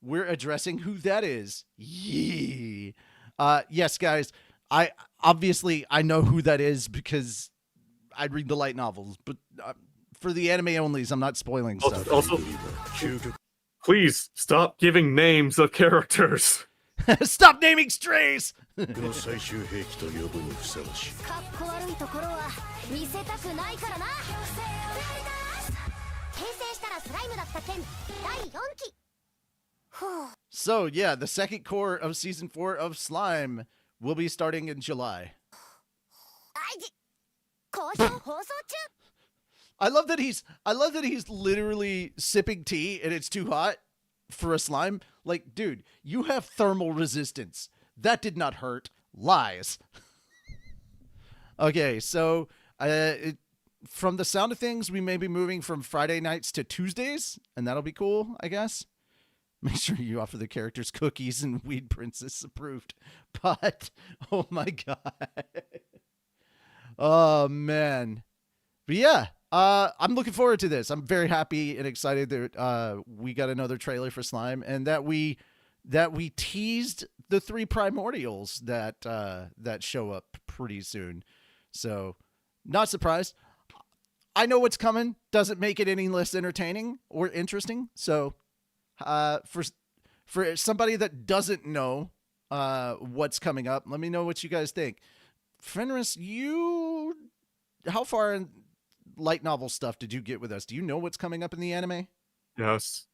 [SPEAKER 2] We're addressing who that is. Yee. Yes, guys, I know who that is because I read the light novels, but for the anime onlys, I'm not spoiling stuff.
[SPEAKER 10] Also, please stop giving names of characters.
[SPEAKER 2] Stop naming strays! So, yeah, the second core of season 4 of Slime will be starting in July. I love that he's literally sipping tea and it's too hot for a slime. Like, dude, you have thermal resistance. That did not hurt. Lies. Okay, so from the sound of things, we may be moving from Friday nights to Tuesdays, and that'll be cool, I guess. Make sure you offer the characters cookies and Weed Princess approved. But, oh my god. Oh, man. But yeah, I'm looking forward to this. I'm very happy and excited that we got another trailer for Slime and that we teased the 3 primordials that show up pretty soon. So, not surprised. I know what's coming. Doesn't make it any less entertaining or interesting. So, for somebody that doesn't know what's coming up, let me know what you guys think. Fenris, how far in light novel stuff did you get with us? Do you know what's coming up in the anime?
[SPEAKER 10] Yes.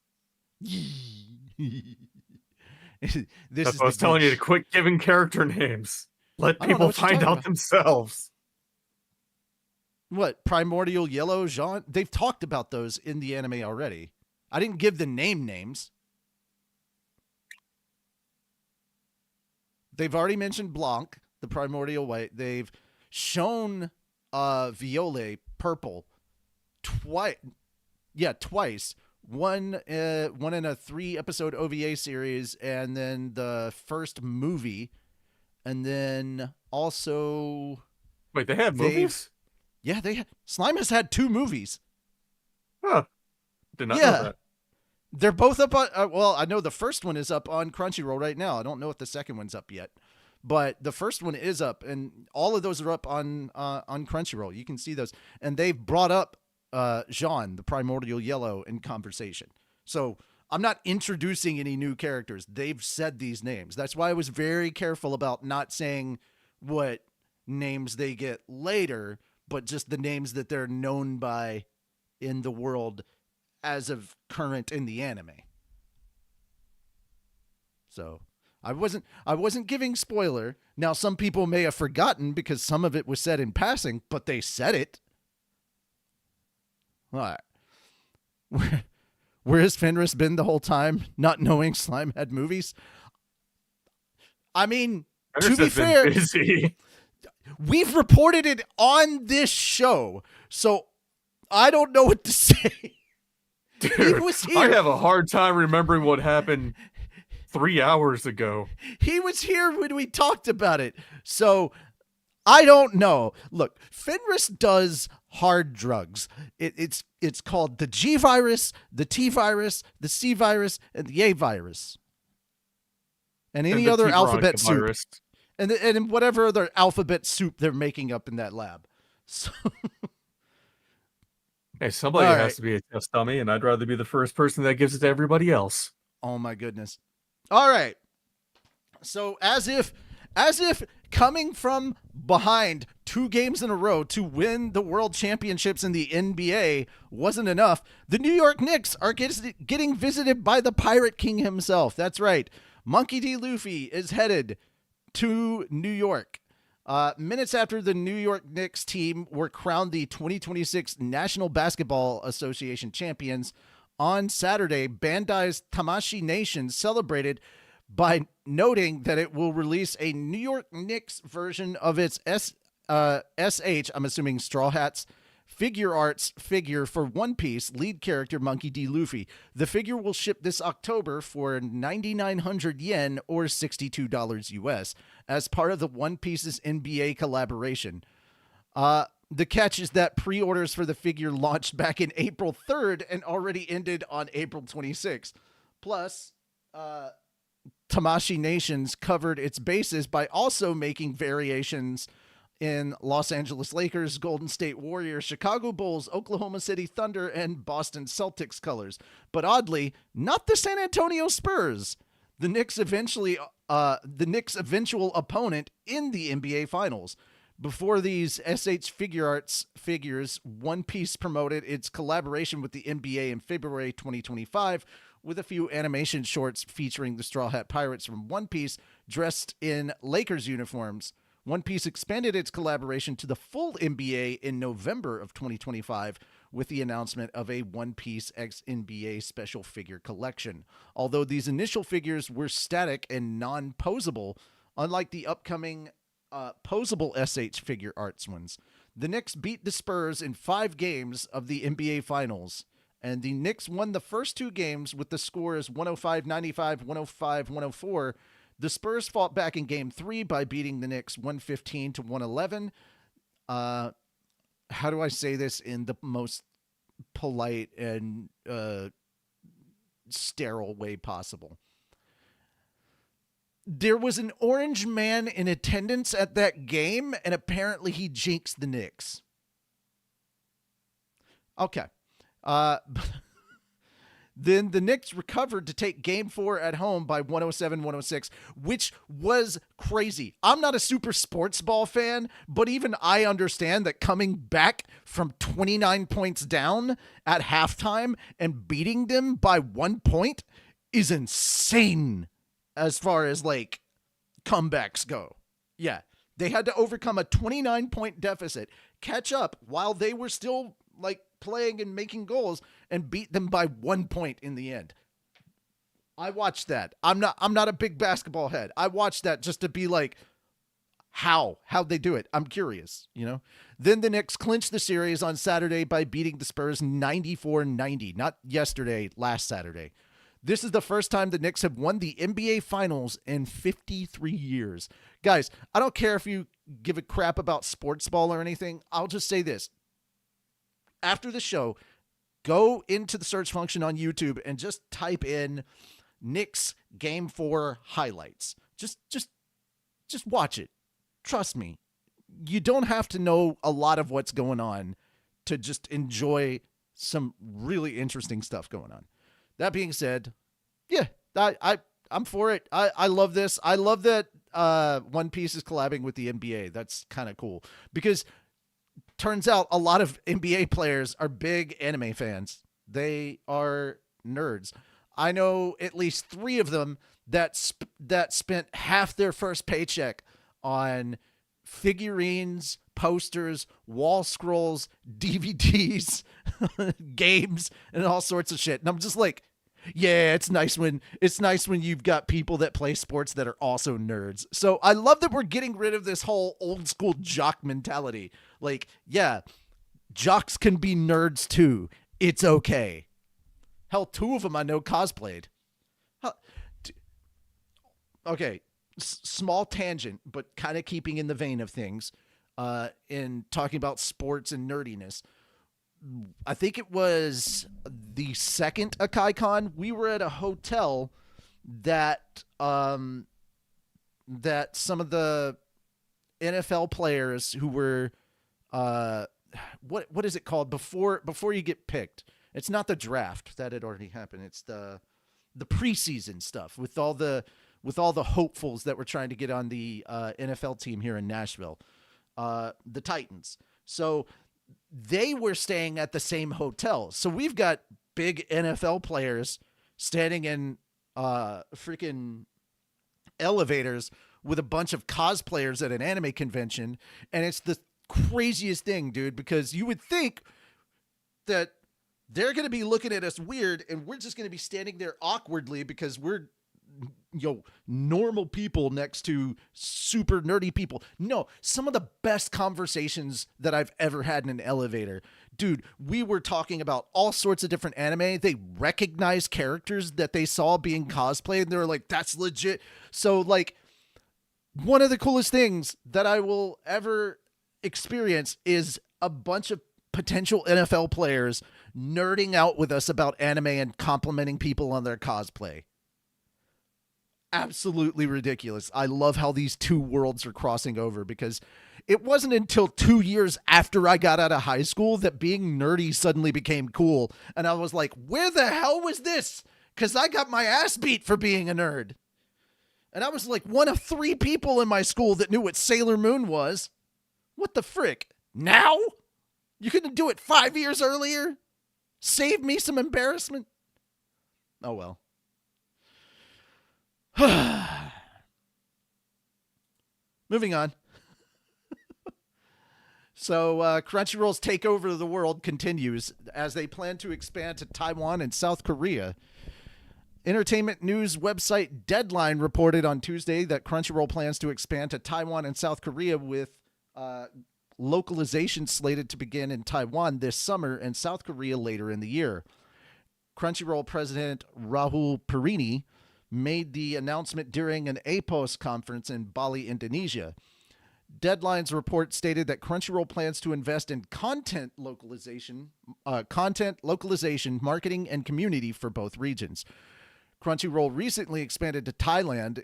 [SPEAKER 2] That's
[SPEAKER 10] what I was telling you, to quit giving character names. Let people find out themselves.
[SPEAKER 2] What, Primordial Yellow, Jean? They've talked about those in the anime already. I didn't give the names. They've already mentioned Blanc, the Primordial White. They've shown Violet purple twice. Yeah, twice. One in a 3-episode OVA series, and then the first movie, and then also.
[SPEAKER 10] Wait, they have movies?
[SPEAKER 2] Yeah, Slime has had 2 movies.
[SPEAKER 10] Huh. Did not know that.
[SPEAKER 2] They're both up on. Well, I know the first one is up on Crunchyroll right now. I don't know if the second one's up yet, but the first one is up, and all of those are up on Crunchyroll. You can see those, and they've brought up Jean, the Primordial Yellow, in conversation. So I'm not introducing any new characters. They've said these names. That's why I was very careful about not saying what names they get later, but just the names that they're known by in the world as of current in the anime. So I wasn't giving spoiler. Now some people may have forgotten because some of it was said in passing, but they said it. All right. Where has Fenris been the whole time, not knowing Slime had movies? I mean, to be fair,
[SPEAKER 10] busy.
[SPEAKER 2] we've reported it on this show, so I don't know what to say.
[SPEAKER 10] Dude,
[SPEAKER 2] He was here.
[SPEAKER 10] I have a hard time remembering what happened 3 hours ago.
[SPEAKER 2] He was here when we talked about it, so I don't know. Look, Fenris does hard drugs. It's called the G virus, the T virus, the C virus, and the A virus, and any other alphabet soup,
[SPEAKER 10] virus.
[SPEAKER 2] and whatever other alphabet soup they're making up in that lab. So.
[SPEAKER 10] Hey, somebody
[SPEAKER 2] All
[SPEAKER 10] has
[SPEAKER 2] right.
[SPEAKER 10] to be a test dummy, and I'd rather be the first person that gives it to everybody else.
[SPEAKER 2] Oh my goodness. All right. So as if coming from behind 2 games in a row to win the world championships in the NBA wasn't enough, the New York Knicks are getting visited by the Pirate King himself. That's right. Monkey D. Luffy is headed to New York. Minutes after the New York Knicks team were crowned the 2026 National Basketball Association champions, on Saturday, Bandai's Tamashii Nation celebrated by noting that it will release a New York Knicks version of its SH, I'm assuming Straw Hats, figure arts figure for One Piece lead character Monkey D. Luffy. The figure will ship this October for 9,900 yen or $62 US as part of the One Piece's NBA collaboration. The catch is that pre-orders for the figure launched back in April 3rd and already ended on April 26th. Plus, Tamashii Nations covered its bases by also making variations in Los Angeles Lakers, Golden State Warriors, Chicago Bulls, Oklahoma City Thunder, and Boston Celtics colors. But oddly, not the San Antonio Spurs, the Knicks' eventual opponent in the NBA Finals. Before these SH figure arts figures, One Piece promoted its collaboration with the NBA in February 2025 with a few animation shorts featuring the Straw Hat Pirates from One Piece dressed in Lakers uniforms. One Piece expanded its collaboration to the full NBA in November of 2025 with the announcement of a One Piece X NBA special figure collection. Although these initial figures were static and non-posable, unlike the upcoming posable SH figure arts ones, the Knicks beat the Spurs in 5 games of the NBA Finals, and the Knicks won the first 2 games with the scores 105-95, 105-104. The Spurs fought back in Game 3 by beating the Knicks 115-111. How do I say this in the most polite and sterile way possible? There was an orange man in attendance at that game, and apparently he jinxed the Knicks. Okay. Then the Knicks recovered to take Game 4 at home by 107-106, which was crazy. I'm not a super sports ball fan, but even I understand that coming back from 29 points down at halftime and beating them by 1 point is insane as far as, like, comebacks go. Yeah, they had to overcome a 29-point deficit, catch up while they were still, like, playing and making goals, and beat them by 1 point in the end. I watched that. I'm not a big basketball head. I watched that just to be like, how'd they do it? I'm curious, you know? Then the Knicks clinched the series on Saturday by beating the Spurs 94-90. Not yesterday, last Saturday. This is the first time the Knicks have won the NBA Finals in 53 years. Guys, I don't care if you give a crap about sports ball or anything. I'll just say this. After the show, go into the search function on YouTube and just type in Knicks Game 4 highlights. Just watch it. Trust me. You don't have to know a lot of what's going on to just enjoy some really interesting stuff going on. That being said, yeah, I'm for it. I love this. I love that One Piece is collabing with the NBA. That's kind of cool because turns out a lot of NBA players are big anime fans. They are nerds. I know at least 3 of them that spent half their first paycheck on figurines, posters, wall scrolls, DVDs, games, and all sorts of shit. And I'm just like, yeah, it's nice when you've got people that play sports that are also nerds. So I love that we're getting rid of this whole old school jock mentality. Like, yeah, jocks can be nerds too. It's okay. Hell, 2 of them I know cosplayed. Okay, small tangent, but kind of keeping in the vein of things. In talking about sports and nerdiness. I think it was the second AkaiCon, we were at a hotel that that some of the NFL players who were what is it called before you get picked? It's not the draft, that had already happened. It's the preseason stuff with all the hopefuls that were trying to get on the NFL team here in Nashville, the Titans. So they were staying at the same hotel. So we've got big NFL players standing in freaking elevators with a bunch of cosplayers at an anime convention. And it's the craziest thing, dude, because you would think that they're going to be looking at us weird and we're just going to be standing there awkwardly because we're normal people next to super nerdy people. No, some of the best conversations that I've ever had in an elevator. Dude, we were talking about all sorts of different anime. They recognized characters that they saw being cosplayed and they were like, that's legit. So like, one of the coolest things that I will ever experience is a bunch of potential NFL players nerding out with us about anime and complimenting people on their cosplay. Absolutely ridiculous. I love how these two worlds are crossing over because it wasn't until 2 years after I got out of high school that being nerdy suddenly became cool. And I was like, where the hell was this? Because I got my ass beat for being a nerd. And I was like one of 3 people in my school that knew what Sailor Moon was. What the frick? Now? You couldn't do it 5 years earlier? Save me some embarrassment? Oh well. Moving on. So Crunchyroll's takeover of the world continues as they plan to expand to Taiwan and South Korea. Entertainment news website Deadline reported on Tuesday that Crunchyroll plans to expand to Taiwan and South Korea with localization slated to begin in Taiwan this summer and South Korea later in the year. Crunchyroll president Rahul Perini made the announcement during an APOS conference in Bali, Indonesia. Deadline's report stated that Crunchyroll plans to invest in content localization, marketing, and community for both regions. Crunchyroll recently expanded to Thailand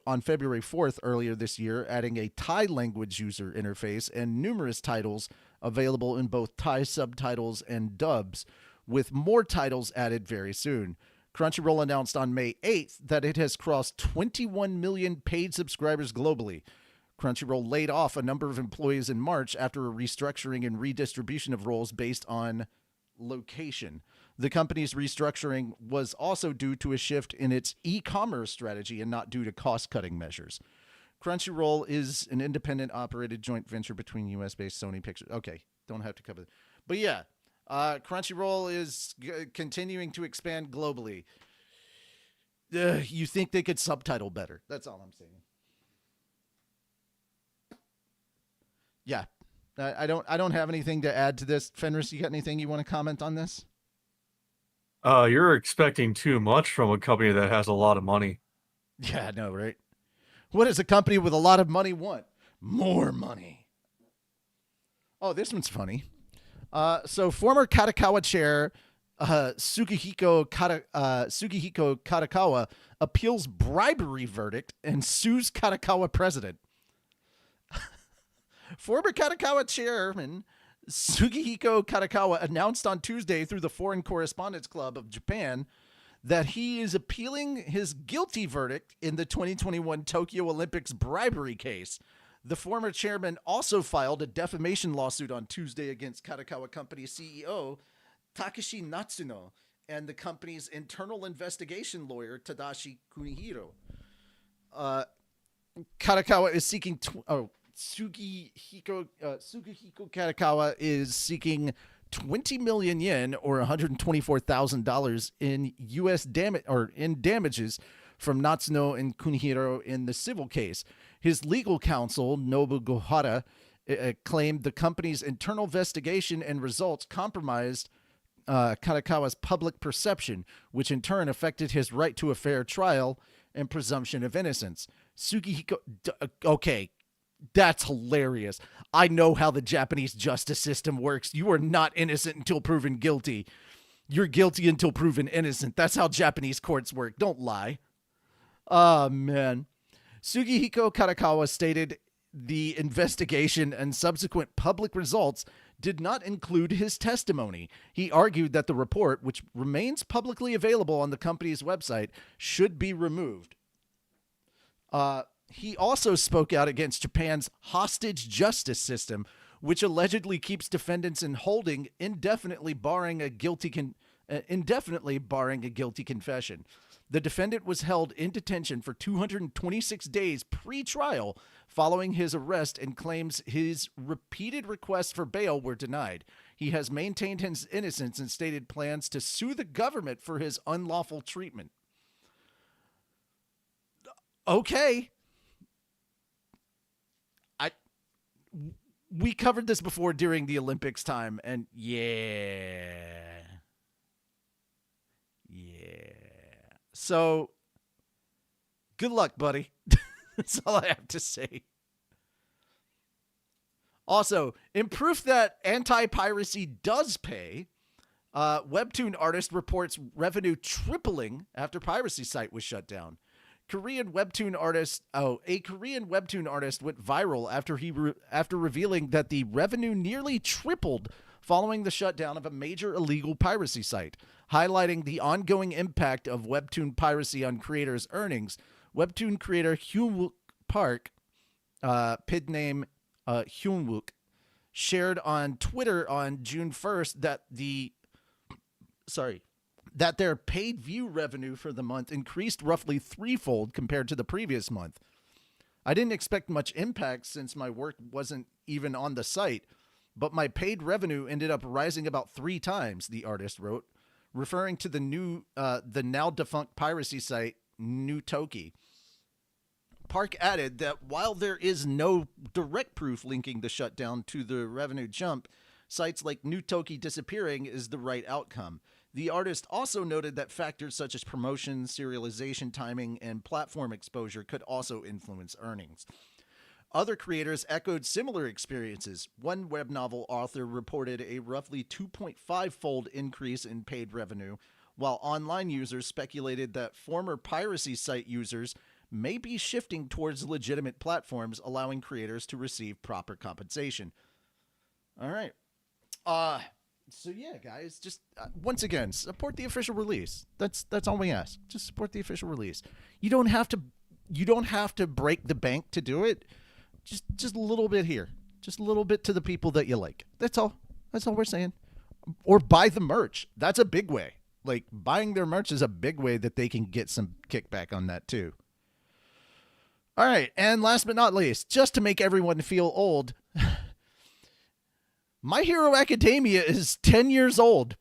[SPEAKER 2] on February 4th earlier this year, adding a Thai language user interface and numerous titles available in both Thai subtitles and dubs, with more titles added very soon. Crunchyroll announced on May 8th that it has crossed 21 million paid subscribers globally. Crunchyroll laid off a number of employees in March after a restructuring and redistribution of roles based on location. The company's restructuring was also due to a shift in its e-commerce strategy and not due to cost-cutting measures. Crunchyroll is an independent operated joint venture between US-based Sony Pictures. Okay, don't have to cover that. But yeah, Crunchyroll is continuing to expand globally. You think they could subtitle better. That's all I'm saying. Yeah. I don't have anything to add to this. Fenris, you got anything you want to comment on this?
[SPEAKER 10] You're expecting too much from a company that has a lot of money.
[SPEAKER 2] Yeah, I know, right? What does a company with a lot of money want? More money. Oh, this one's funny. So former Katakawa chair Sugihiko Katakawa appeals bribery verdict and sues Katakawa president. Former Katakawa chairman Sugihiko Katakawa announced on Tuesday through the Foreign Correspondents Club of Japan that he is appealing his guilty verdict in the 2021 Tokyo Olympics bribery case. The former chairman also filed a defamation lawsuit on Tuesday against Katakawa Company CEO Takeshi Natsuno and the company's internal investigation lawyer Tadashi Kunihiro. Katakawa is seeking Sugihiko Katakawa is seeking 20 million yen or $124,000 in U.S. damages from Natsuno and Kunihiro in the civil case. His legal counsel, Nobu Gohara, claimed the company's internal investigation and results compromised Katakawa's public perception, which in turn affected his right to a fair trial and presumption of innocence. Sugihiko... Okay, that's hilarious. I know how the Japanese justice system works. You are not innocent until proven guilty. You're guilty until proven innocent. That's how Japanese courts work. Don't lie. Oh, man. Sugihiko Katakawa stated the investigation and subsequent public results did not include his testimony. He argued that the report, which remains publicly available on the company's website, should be removed. He also spoke out against Japan's hostage justice system, which allegedly keeps defendants in holding indefinitely barring a guilty confession. The defendant was held in detention for 226 days pre-trial following his arrest and claims his repeated requests for bail were denied. He has maintained his innocence and stated plans to sue the government for his unlawful treatment. Okay. We covered this before during the Olympics time, and yeah. So, good luck, buddy. That's all I have to say. Also, in proof that anti-piracy does pay, Webtoon artist reports revenue tripling after piracy site was shut down. A Korean webtoon artist went viral after revealing that the revenue nearly tripled following the shutdown of a major illegal piracy site, highlighting the ongoing impact of webtoon piracy on creators' earnings. Webtoon creator Hyunwook Park, pid name Hyunwook, shared on Twitter on June 1st that their paid view revenue for the month increased roughly threefold compared to the previous month. I didn't expect much impact since my work wasn't even on the site, but my paid revenue ended up rising about 3 times, the artist wrote, referring to the now defunct piracy site Nutoki. Park added that while there is no direct proof linking the shutdown to the revenue jump, sites like Nutoki disappearing is the right outcome. The artist also noted that factors such as promotion, serialization timing, and platform exposure could also influence earnings. Other creators echoed similar experiences. One web novel author reported a roughly 2.5-fold increase in paid revenue, while online users speculated that former piracy site users may be shifting towards legitimate platforms, allowing creators to receive proper compensation. All right. So yeah, guys, just once again, support the official release. That's all we ask. Just support the official release. You don't have to break the bank to do it. Just a little bit here. Just a little bit to the people that you like. That's all. That's all we're saying. Or buy the merch. That's a big way. Like, buying their merch is a big way that they can get some kickback on that too. All right, and last but not least, just to make everyone feel old, My Hero Academia is 10 years old.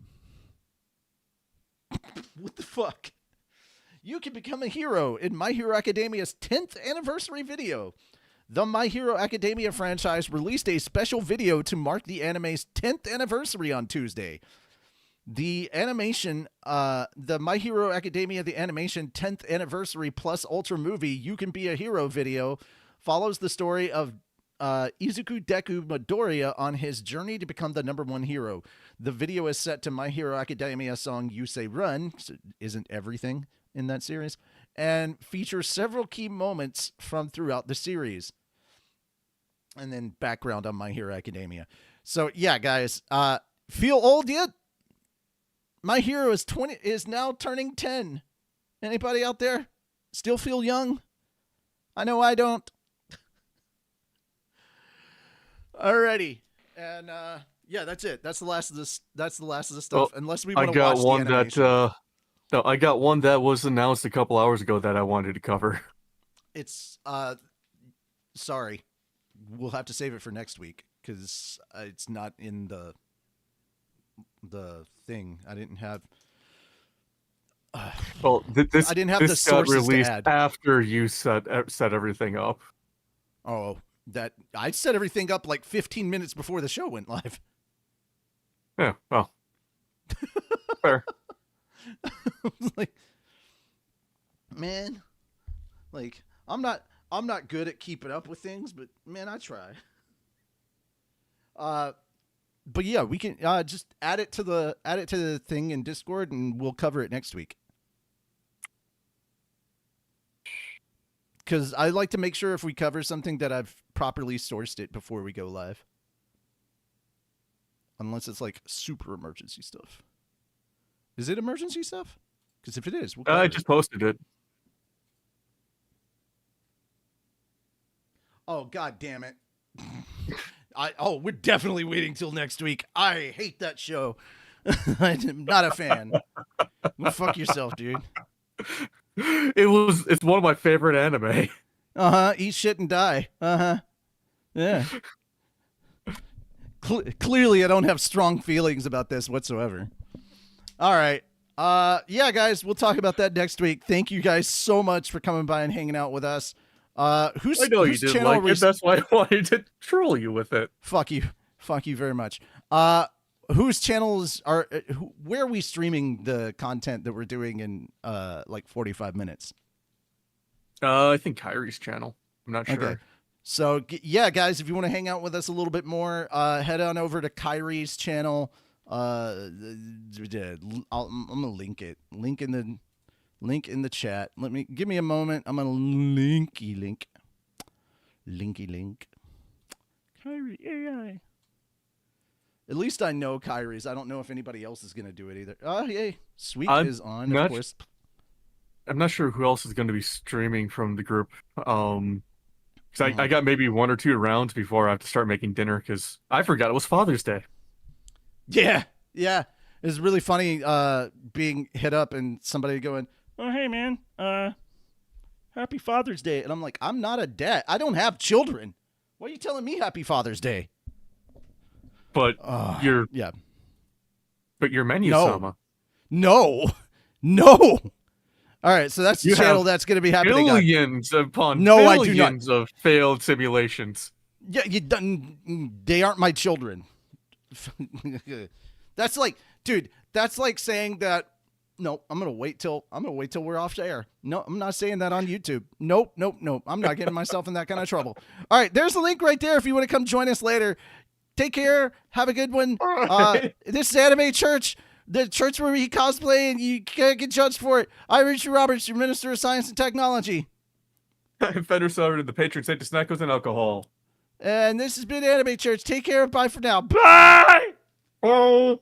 [SPEAKER 2] What the fuck? You can become a hero in My Hero Academia's 10th anniversary video. The My Hero Academia franchise released a special video to mark the anime's 10th anniversary on Tuesday. The animation, the My Hero Academia, the animation 10th anniversary plus ultra movie, You Can Be a Hero video, follows the story of Izuku Deku Midoriya on his journey to become the #1 hero. The video is set to My Hero Academia song You Say Run, so isn't everything in that series, and features several key moments from throughout the series. And then background on My Hero Academia. So yeah, guys, feel old yet? My Hero is now turning 10. Anybody out there still feel young? I know I don't. Alrighty, and yeah, that's it. That's the last of this. That's the last of the stuff.
[SPEAKER 10] Well,
[SPEAKER 2] unless we want to watch the animation.
[SPEAKER 10] No, I got one that was announced a couple hours ago that I wanted to cover.
[SPEAKER 2] It's sorry. we'll have to save it for next week because it's not in the thing. I didn't have.
[SPEAKER 10] Well, this
[SPEAKER 2] I didn't have
[SPEAKER 10] this
[SPEAKER 2] the sources
[SPEAKER 10] got released
[SPEAKER 2] to add.
[SPEAKER 10] after you set everything up.
[SPEAKER 2] Oh, that I set everything up like 15 minutes before the show went live.
[SPEAKER 10] Yeah, well, fair.
[SPEAKER 2] Like, man, like I'm not good at keeping up with things, but man, I try. But yeah, we can just add it to the thing in Discord, and we'll cover it next week. Because I like to make sure if we cover something that I've properly sourced it before we go live. Unless it's like super emergency stuff. Is it emergency stuff? Because if it is, we'll cover
[SPEAKER 10] I
[SPEAKER 2] it.
[SPEAKER 10] just posted it.
[SPEAKER 2] Oh, god damn it. We're definitely waiting till next week. I hate that show. I'm not a fan. Well, fuck yourself, dude.
[SPEAKER 10] It's one of my favorite anime.
[SPEAKER 2] Eat shit and die. Yeah. Clearly I don't have strong feelings about this whatsoever. All right. Yeah, guys, we'll talk about that next week. Thank you guys so much for coming by and hanging out with us.
[SPEAKER 10] I know you didn't like it. That's why I wanted to troll you with it.
[SPEAKER 2] Fuck you very much. Whose channels are? Where are we streaming the content that we're doing in like 45 minutes?
[SPEAKER 10] I think Kyrie's channel. I'm not sure.
[SPEAKER 2] Okay. So yeah, guys, if you want to hang out with us a little bit more, head on over to Kyrie's channel. I'm gonna link it. Link in the chat. Give me a moment. I'm gonna linky link. Kyrie AI. At least I know Kyrie's. I don't know if anybody else is gonna do it either. Oh, yay! Sweet is on, of course.
[SPEAKER 10] I'm not sure who else is going to be streaming from the group. Because I got maybe 1 or 2 rounds before I have to start making dinner because I forgot it was Father's Day.
[SPEAKER 2] Yeah. It's really funny being hit up and somebody going, "Oh, hey man, Happy Father's Day," and I'm like, "I'm not a dad. I don't have children. Why are you telling me Happy Father's Day?"
[SPEAKER 10] But you're Menu-sama.
[SPEAKER 2] No. All right, so that's the channel that's going to be happening.
[SPEAKER 10] Billions upon
[SPEAKER 2] no,
[SPEAKER 10] billions of failed simulations.
[SPEAKER 2] Yeah, they aren't my children. That's like, dude, that's like saying that. No, I'm gonna wait till we're off the air. No, I'm not saying that on YouTube. Nope. I'm not getting myself in that kind of trouble. All right, there's the link right there if you want to come join us later. Take care. Have a good one. This is Anime Church, the church where we cosplay and you can't get judged for it. I'm Richard Roberts, your Minister of Science and Technology.
[SPEAKER 10] I'm Fender Sovereign, the patron saint to snackos and alcohol.
[SPEAKER 2] And this has been Anime Church. Take care. Bye for now. Bye.
[SPEAKER 10] Oh.